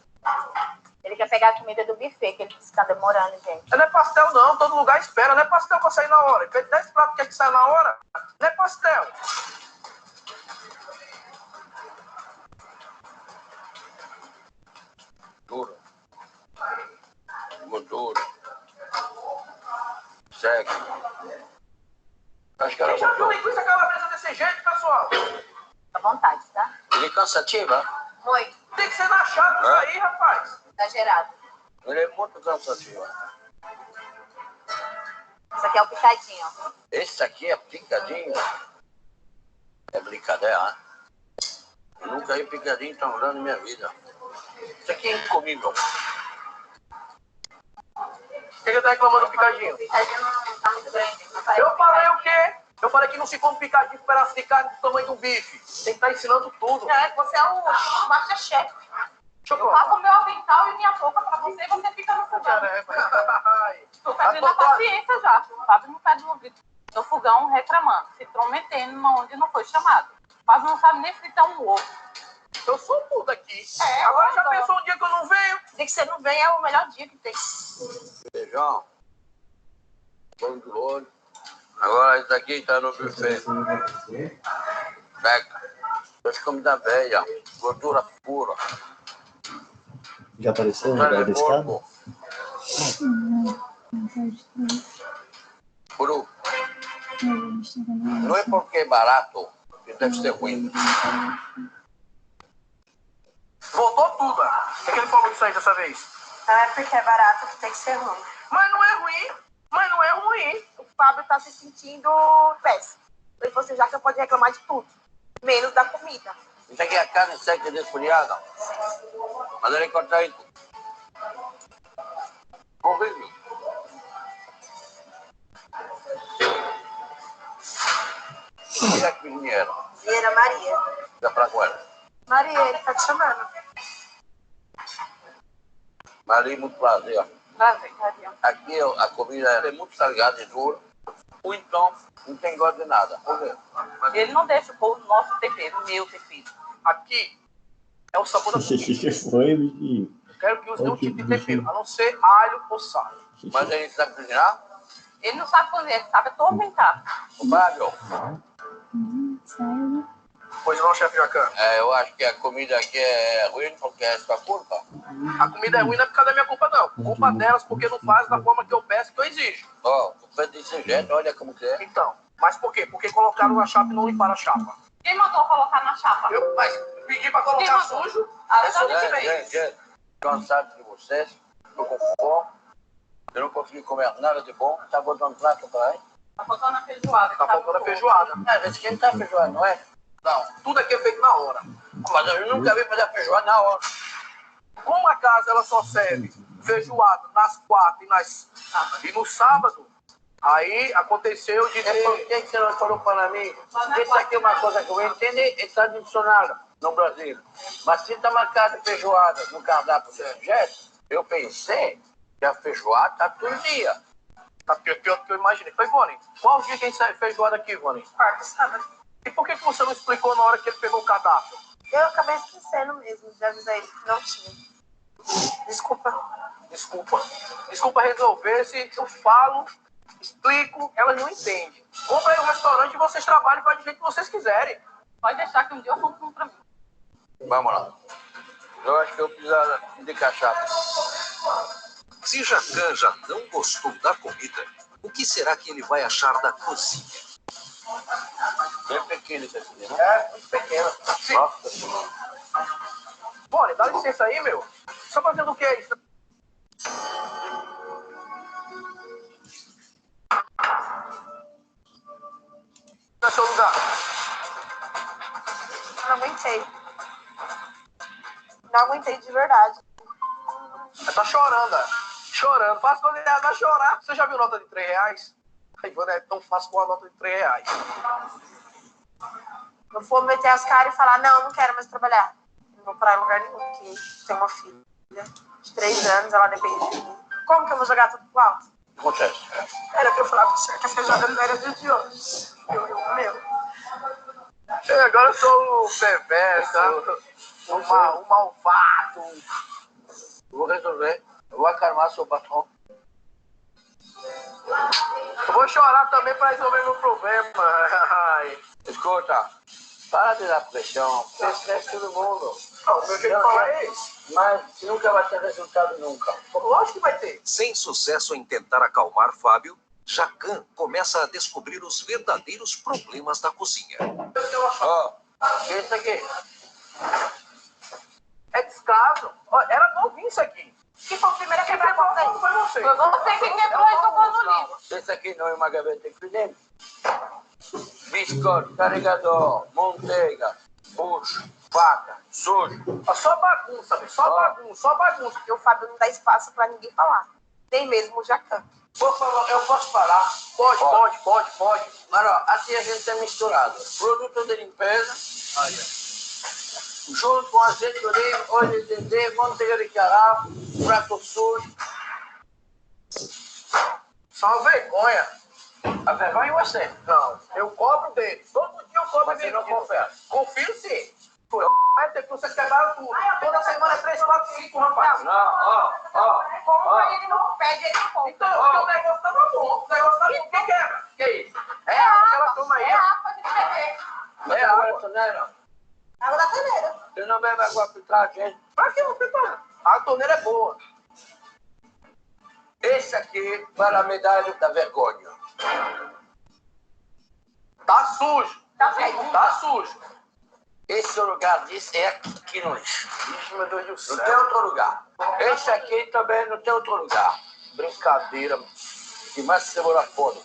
Ele quer pegar a comida do buffet, que ele fica demorando, gente. Não é pastel não, todo lugar espera, não é pastel pra sair na hora. Ele fez 10 pratos que sai na hora, não é pastel. Duro. Gordura. Segue. Acho que ela Quem já viu botou. linguiça calabresa desse jeito, pessoal? À vontade, tá? Ele é cansativo, né? Muito. Tem que ser na chata isso aí, rapaz. Exagerado. Ele é muito cansativo. Isso aqui é o picadinho, ó. Esse aqui é picadinho. É brincadeira, né? Eu nunca vi picadinho tão grande na minha vida. Isso aqui é incomível. Por que ele tá reclamando do picadinho? O picadinho não tá muito grande. Eu falei o quê? Eu falei que não se come picadinho com pedaço de carne do tamanho do bife. Tem que estar ensinando tudo. Não, é que você é o masterchef. Deixa Eu faço o meu avental e minha boca pra você e você fica no fogão. Tô perdendo a paciência já. O Fábio não pede no fogão reclamando, se intrometendo onde não foi chamado. O Fábio não sabe nem fritar um ovo. Eu sou tudo aqui. É, agora já agora. pensou um dia que eu não venho? O dia que você não vem é o melhor dia que tem. Feijão. Pão de ouro. Agora esse aqui tá no buffet. Pega. Dois comida velha. Gordura pura. Já apareceu no lugar da escada? Cru. Não é porque é barato que deve ser ruim. Voltou tudo. O que ele falou disso aí dessa vez? Não é porque é barato que tem que ser ruim. Mas não é ruim. Mas não é ruim. O Fábio tá se sentindo péssimo. Ele falou assim, já que eu pode reclamar de tudo, menos da comida. Isso aqui é a carne seca desfolhada. Mas ele corta isso. Horrível. E a cozinheira? Cozinheira Maria. Já para agora. Maria, ele tá te chamando. Maria, muito prazer. Prazer, Maria. Aqui a comida é muito salgada e dura. Ou então não tem gosto de nada. Por quê? Ele não deixa pôr o nosso tempero, o meu tempero. Aqui é o sabor da comida. que foi, bichinho? Eu quero que use nenhum tipo de tempero, a não ser alho ou sal. Mas ele sabe cozinhar? Ele não sabe cozinhar, ele sabe atormentar. O Fábio? Pois não, chefe Jacan? Eu acho que a comida aqui é ruim porque é sua culpa. A comida é ruim não é por causa da minha culpa, não. Culpa delas porque não faz da forma que eu peço e que eu exijo. Ó, tu fez desse jeito, olha como que é. Então, mas por quê? Porque colocaram na chapa e não limparam a chapa. Quem mandou colocar na chapa? Mas pedi pra colocar sujo. É só gente Gente, cansado de vocês, tô com fome, eu não consegui comer nada de bom, tá botando prato pra aí? Tá faltando a feijoada. Tá faltando a feijoada. Esse aqui não tá feijoada, não é? Não, tudo aqui é feito na hora. Mas eu nunca vi fazer a feijoada na hora. Como a casa ela só serve feijoada nas quartas e no sábado, aí aconteceu de ter... Por que você não falou para mim? Isso aqui é uma coisa que eu entendo, é tradicional no Brasil. Mas se está marcado feijoada no cardápio desse jeito, eu pensei que a feijoada está todo dia. Tá pior do que eu imaginei. Então, Ivone, qual o dia que a gente sai feijoada aqui, Ivone? Quarta, sábado. E por que você não explicou na hora que ele pegou o cardápio? Eu acabei esquecendo mesmo de avisar ele que não tinha. Desculpa resolver. Se eu falo, explico, elas não entendem. Compra aí um restaurante e vocês trabalham e fazem do jeito que vocês quiserem. Pode deixar que um dia eu compro um pra mim. Vamos lá. Eu acho que eu preciso de cachaça. Se Jacan já não gostou da comida, o que será que ele vai achar da cozinha? Bem pequeno isso aqui, né? É, muito pequeno. Nossa. Bora, dá licença aí, meu. Só fazendo o que é isso? No seu lugar. Não aguentei. Não aguentei de verdade. Ela tá chorando, ó. Chorando. Fácil quando ela vai chorar. Você já viu nota de R$3? A Ivone é tão fácil com a nota de R$3. Eu vou meter as caras e falar, não quero mais trabalhar. Não vou parar em lugar nenhum, porque tenho uma filha de 3 anos, ela depende de mim. Como que eu vou jogar tudo pro alto? Acontece. Era pra eu falar pro senhor que a feijoada não era de hoje. Meu. Agora eu sou o perverso, o malvado. Eu vou resolver. Eu vou acalmar seu patrão. Eu vou chorar também para resolver meu problema. Escuta, para de dar pressão. Você esquece todo mundo. Não, o meu jeito de falar é esse. Mas nunca vai ter resultado nunca. Lógico que vai ter. Sem sucesso em tentar acalmar Fábio, Jacan começa a descobrir os verdadeiros problemas da cozinha. Ó, isso aqui. É descaso. Ó, era novinho isso aqui. Que foi o primeiro a quebrar a porta aí? Foi você. Foi você que quebrou e jogou no lixo. Isso aqui não é uma gaveta aqui dentro. Biscoito, carregador, manteiga, bucho, faca, sujo. Só bagunça, velho. Só bagunça. Porque o Fábio não dá espaço pra ninguém falar. Nem mesmo o Jacan. Eu posso falar? Pode. Mas ó, assim a gente é misturado. Produto de limpeza, junto com azeite de oliva, óleo de dendê, manteiga de caralho, prato sujo. Só uma vergonha. A vergonha é você. Não, eu cobro dele. Todo dia eu cobro Mas dele. você não confessa. Confio sim. Vai ter que vocês quebraram tudo. Toda semana é 3, 4, 5, rapaz. Não, Como ele não pede, ele não compra. Então, porque o negócio tava bom. O negócio tá bom. Quem quebra? Que isso? É água que ela toma aí. É água de beber. é água, torneira. Água da torneira. Você não bebe água filtrada, gente? Pra que você toma? A torneira é boa. Esse aqui para a medalha da vergonha. Tá sujo. Tá sujo. Tá sujo. Esse lugar disso é aqui no lixo. Ixi, meu Deus do céu. Não tem outro lugar. Esse aqui também não tem outro lugar. Brincadeira. Que mais cebola foda.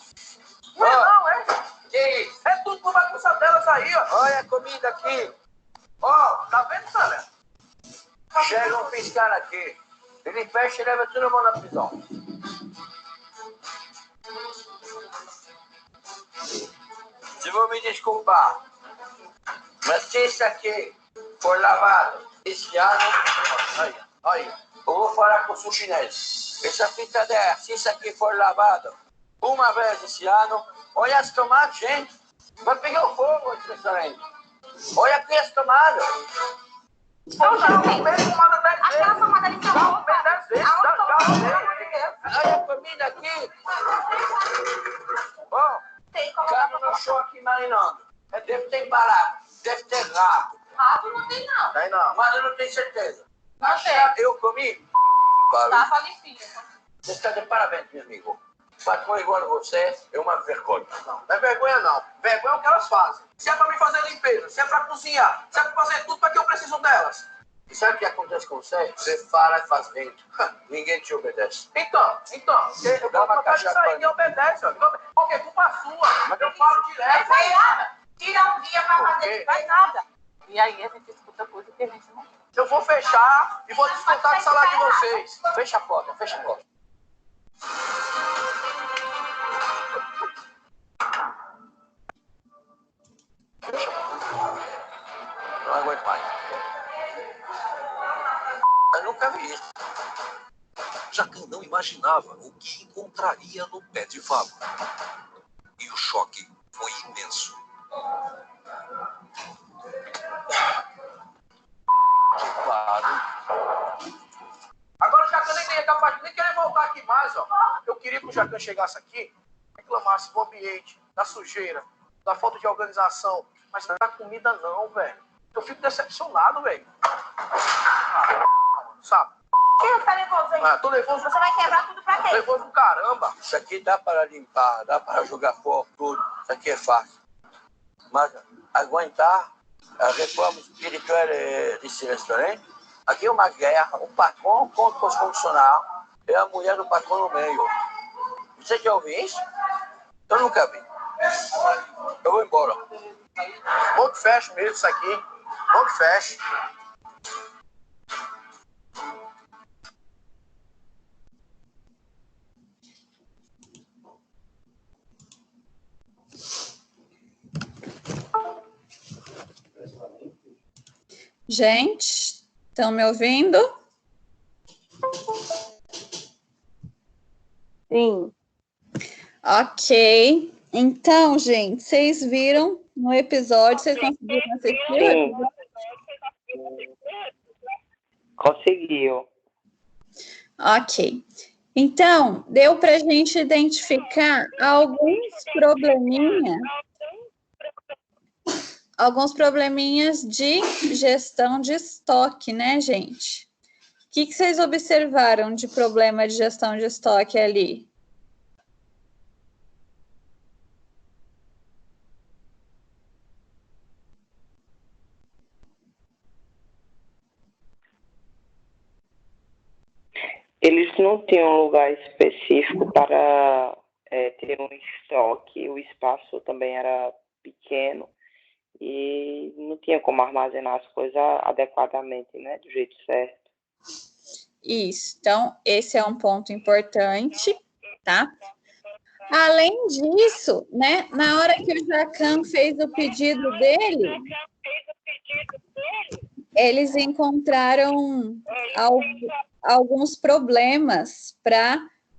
Não, não, é? Que isso? É tudo por bagunça delas aí, ó. Olha a comida aqui. Ó, tá vendo, Salé? Chega um fiscal aqui. Ele fecha e leva todo mundo na prisão. Se vou me desculpar, mas se esse aqui for lavado esse ano, aí, eu vou falar com o sul chinês. Essa fita dessa, se isso aqui for lavado uma vez esse ano, olha as tomates, gente. Vai pegar o fogo esse restaurante. Olha aqui as tomates. Eu já não vejo tomada 10 vezes. Aquela tomada ali são Não, 10 vezes. Olha a comida aqui. Bom, carne no chão aqui marinando. Deve ter embalado, deve ter rato. Rato não tem, não. Tem não. Mas eu não tenho certeza. Não tem. Eu comi. Tava limpinho. Você está de parabéns, meu amigo. Patrão igual a você é uma vergonha. Não é vergonha, não. Vergonha é o que elas fazem. Se é pra me fazer limpeza, se é pra cozinhar, se é pra fazer tudo, pra que eu preciso delas? E sabe o que acontece com você? Você fala e faz vento. Ninguém te obedece. Então, eu vou contar disso aí, ninguém obedece, ó. Porque culpa sua. Mas eu falo direto. Vai nada. Tira um dia pra fazer, vai nada. E aí a gente escuta coisa que a gente não... Eu vou fechar e vou descontar do salário de vocês. Fecha a porta, fecha a porta. Não aguento mais. Eu nunca vi isso. Jacan não imaginava o que encontraria no pé de fava. E o choque foi imenso. Claro. Agora o Jacan nem é capaz de nem querer voltar aqui mais, ó. Eu queria que o Jacan chegasse aqui, reclamasse do ambiente, da sujeira, da falta de organização. Mas da comida não, velho. Eu fico decepcionado, velho. Sabe? Quem tá nervoso aí? Tô nervoso. Você vai quebrar tudo pra quê? Nervoso do caramba. Isso aqui dá para limpar, dá para jogar fora tudo. Isso aqui é fácil. Mas aguentar a reforma espiritual desse restaurante, aqui é uma guerra, o patrão contra os funcionários e a mulher do patrão no meio. Você já ouviu isso? Eu nunca vi. Eu vou embora. Bom que feche mesmo isso aqui. Bom que feche. Gente, estão me ouvindo? Sim. Ok. Então, gente, vocês viram no episódio, vocês conseguiram assistir? Conseguiu. Ok. Então, deu para a gente identificar alguns probleminhas de gestão de estoque, né, gente? O que vocês observaram de problema de gestão de estoque ali? Eles não tinham um lugar específico para ter um estoque, o espaço também era pequeno e não tinha como armazenar as coisas adequadamente, né, do jeito certo. Isso, então esse é um ponto importante, tá? Além disso, né, na hora que o Jacan fez o pedido dele, eles encontraram alguns problemas para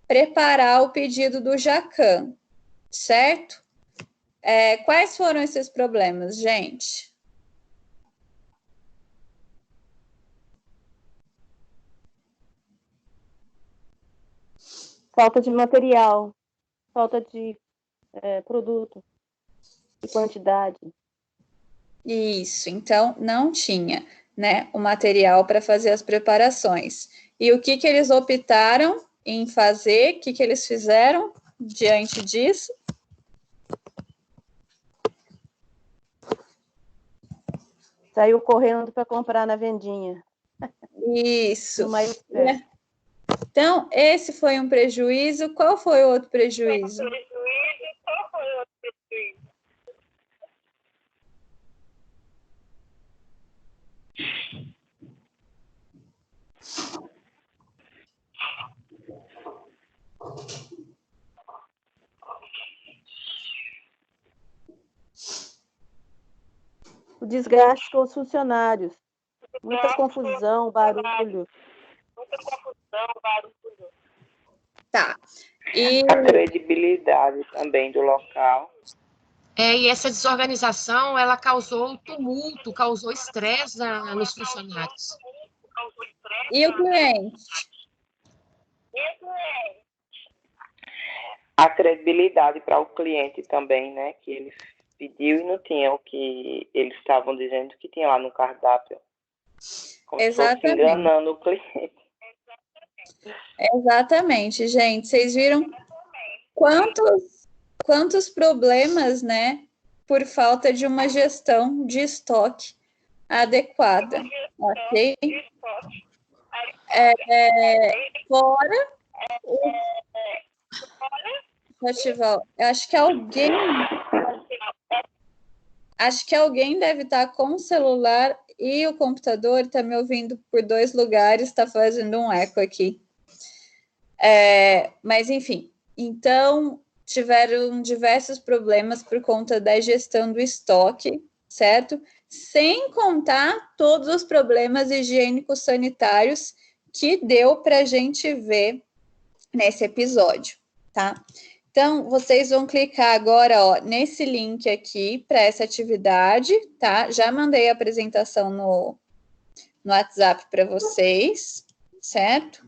preparar o pedido do Jacan, certo? Quais foram esses problemas, gente? Falta de material, falta de produto, de quantidade. Isso, então não tinha, né, o material para fazer as preparações. E o que eles optaram em fazer? O que eles fizeram diante disso? Saiu correndo para comprar na vendinha. Isso. Mas, Então, esse foi um prejuízo. Qual foi o outro prejuízo? O desgaste com os funcionários. Muita confusão, barulho. Tá. E a credibilidade também do local. E essa desorganização, ela causou tumulto, causou estresse nos funcionários. E o cliente? A credibilidade para o cliente também, né? Que ele pediu e não tinha o que eles estavam dizendo que tinha lá no cardápio. Como Exatamente. se fosse enganando o cliente. Exatamente, gente. Vocês viram quantos problemas, né? Por falta de uma gestão de estoque adequada, ok? Fora Festival, acho que alguém deve estar com o celular e o computador, está me ouvindo por 2 lugares, está fazendo um eco aqui. Mas, enfim, então, tiveram diversos problemas por conta da gestão do estoque, certo? Sem contar todos os problemas higiênicos sanitários que deu para a gente ver nesse episódio, tá? Então, vocês vão clicar agora, ó, nesse link aqui para essa atividade, tá? Já mandei a apresentação no WhatsApp para vocês, certo?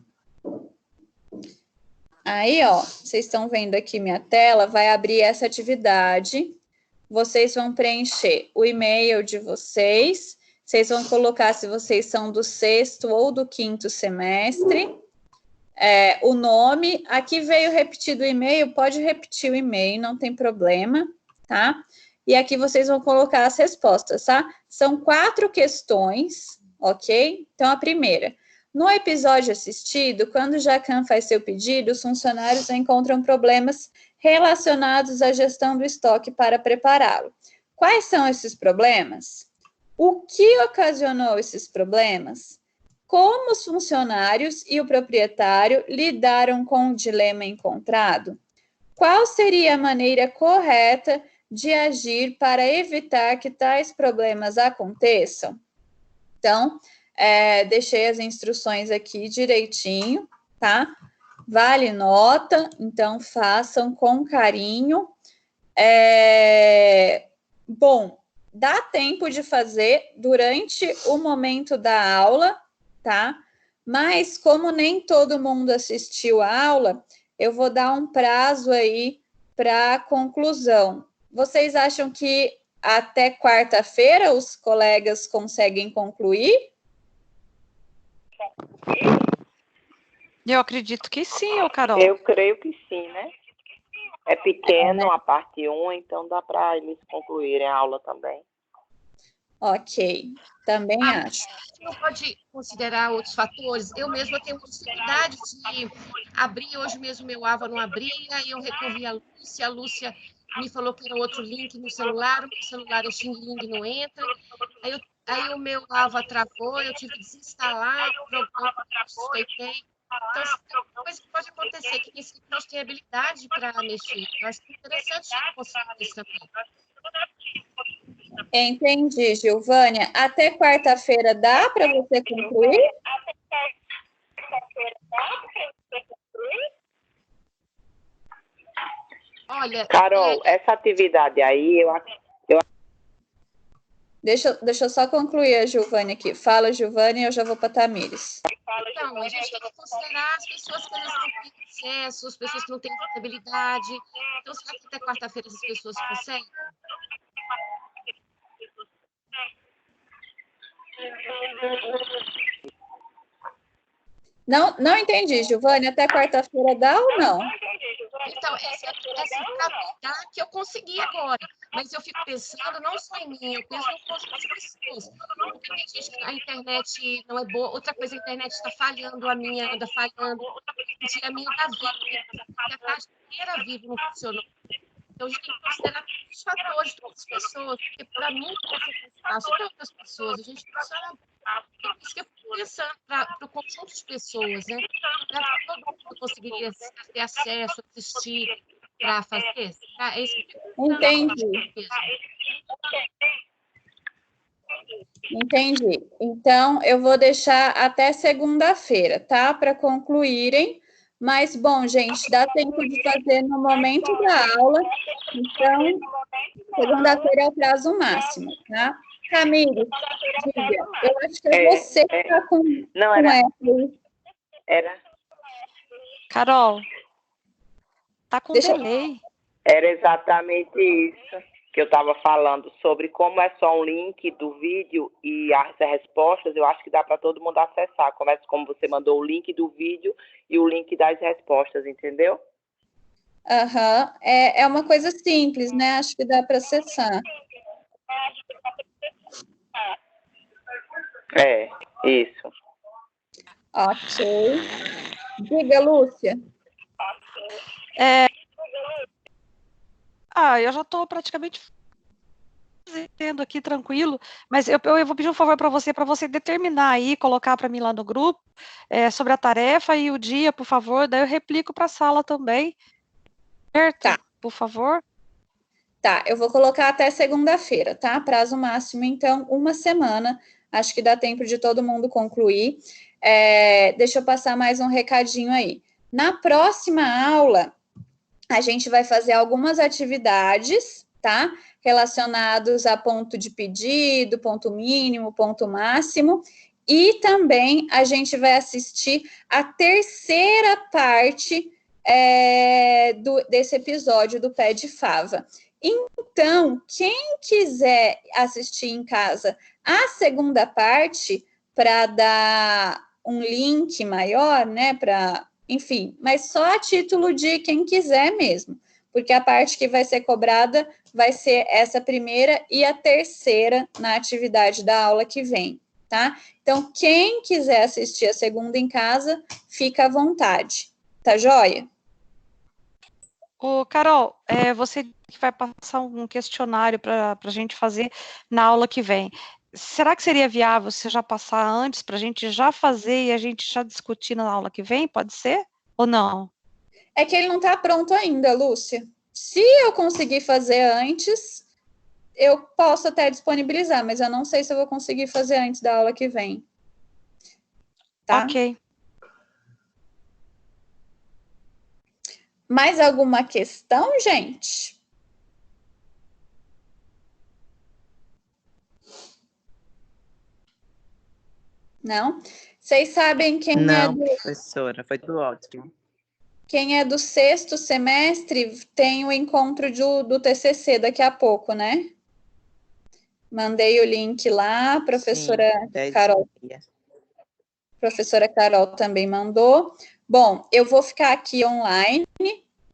Aí, ó, vocês estão vendo aqui minha tela, vai abrir essa atividade. Vocês vão preencher o e-mail de vocês, vocês vão colocar se vocês são do 6º ou do 5º semestre, o nome, aqui veio repetido o e-mail, pode repetir o e-mail, não tem problema, tá? E aqui vocês vão colocar as respostas, tá? São 4 questões, ok? Então, a primeira, no episódio assistido, quando o Jacan faz seu pedido, os funcionários encontram problemas relacionados à gestão do estoque para prepará-lo. Quais são esses problemas? O que ocasionou esses problemas? Como os funcionários e o proprietário lidaram com o dilema encontrado? Qual seria a maneira correta de agir para evitar que tais problemas aconteçam? Então, deixei as instruções aqui direitinho, tá? Vale nota, então façam com carinho. Bom, dá tempo de fazer durante o momento da aula, tá? Mas como nem todo mundo assistiu a aula, eu vou dar um prazo aí para conclusão. Vocês acham que até quarta-feira os colegas conseguem concluir? Eu acredito que sim, Carol. Eu creio que sim, né? É pequeno a parte 1, então dá para eles concluírem a aula também. Ok, também acho. Não pode considerar outros fatores. Eu mesma tenho dificuldade de abrir. Hoje mesmo meu AVA não abria, e eu recorri à Lúcia. A Lúcia me falou que era outro link no celular. O meu celular é Xing Ling, não entra. Aí o meu AVA travou, eu tive que desinstalar o programa que eu suspeitei. Então, tem coisa que pode acontecer, que esse não tem habilidade para mexer. Eu acho interessante conseguir isso também. Entendi, Gilvânia. Até quarta-feira dá para você concluir? Olha, Carol, essa atividade aí, Deixa eu só concluir a Gilvânia aqui. Fala, Gilvânia, eu já vou para Tamires. Então, a gente tem que considerar as pessoas que elas não têm acesso, as pessoas que não têm habilidade. Então, será que até quarta-feira essas pessoas conseguem? Não entendi, Gilvânia. Até quarta-feira dá ou não? Então, essa é a que eu consegui agora. mas eu fico pensando não só em mim, eu penso no conjunto de pessoas. Porque tem gente que a internet não é boa, outra coisa, a internet está falhando, a minha anda falhando, a minha está viva, a casa inteira vive não funcionou. Então, a gente tem que considerar todos os fatores de todas as pessoas, porque para mim, você faz fácil para outras pessoas, a gente funciona. É isso que eu fico pensando para o conjunto de pessoas, né? Todo mundo conseguiria ter acesso, assistir, para fazer. É isso que eu fico Entendi. Entendi. Então, eu vou deixar até segunda-feira, tá? Para concluírem. Mas, bom, gente, dá tempo de fazer no momento da aula. Então, segunda-feira é o prazo máximo, tá? Camille, diga. Eu acho que é você que está com essa. Era. Carol, tá com delay. Era exatamente isso que eu estava falando, sobre como é só um link do vídeo e as respostas, eu acho que dá para todo mundo acessar. Começa como você mandou o link do vídeo e o link das respostas, entendeu? Aham. É uma coisa simples, né? Acho que dá para acessar. É, isso. Ok. Diga, Lúcia. Eu já estou praticamente fazendo aqui tranquilo, mas eu vou pedir um favor para você determinar aí, colocar para mim lá no grupo sobre a tarefa e o dia, por favor, daí eu replico para a sala também. Certo? Tá. Por favor. Tá, eu vou colocar até segunda-feira, tá? Prazo máximo, então, 1 semana. Acho que dá tempo de todo mundo concluir. Deixa eu passar mais um recadinho aí. Na próxima aula, a gente vai fazer algumas atividades, tá? Relacionados a ponto de pedido, ponto mínimo, ponto máximo. E também a gente vai assistir a terceira parte desse episódio do Pé de Fava. Então, quem quiser assistir em casa a segunda parte, para dar um link maior, né, enfim, mas só a título de quem quiser mesmo, porque a parte que vai ser cobrada vai ser essa primeira e a terceira na atividade da aula que vem, tá? Então, quem quiser assistir a segunda em casa, fica à vontade, tá joia? Carol, você que vai passar um questionário para a gente fazer na aula que vem. Será que seria viável você já passar antes para a gente já fazer e a gente já discutir na aula que vem? Pode ser ou não? É que ele não está pronto ainda, Lúcia. Se eu conseguir fazer antes, eu posso até disponibilizar, mas eu não sei se eu vou conseguir fazer antes da aula que vem. Tá? Ok. Mais alguma questão, gente? Não? Vocês sabem quem Não, professora, foi tudo ótimo. Quem é do 6º semestre tem o encontro do TCC daqui a pouco, né? Mandei o link lá, professora Carol. Professora Carol também mandou. Bom, eu vou ficar aqui online,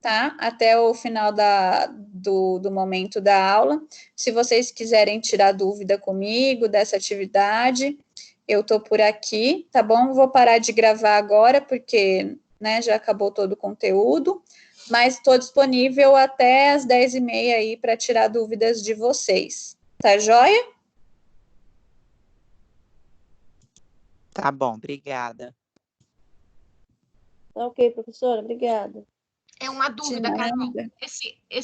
tá? Até o final do momento da aula. Se vocês quiserem tirar dúvida comigo dessa atividade, eu estou por aqui, tá bom? Vou parar de gravar agora, porque, né, já acabou todo o conteúdo, mas estou disponível até as 10h30 aí para tirar dúvidas de vocês. Tá joia? Tá bom, obrigada. Ok, professora, obrigada. É uma dúvida, Carol. Esse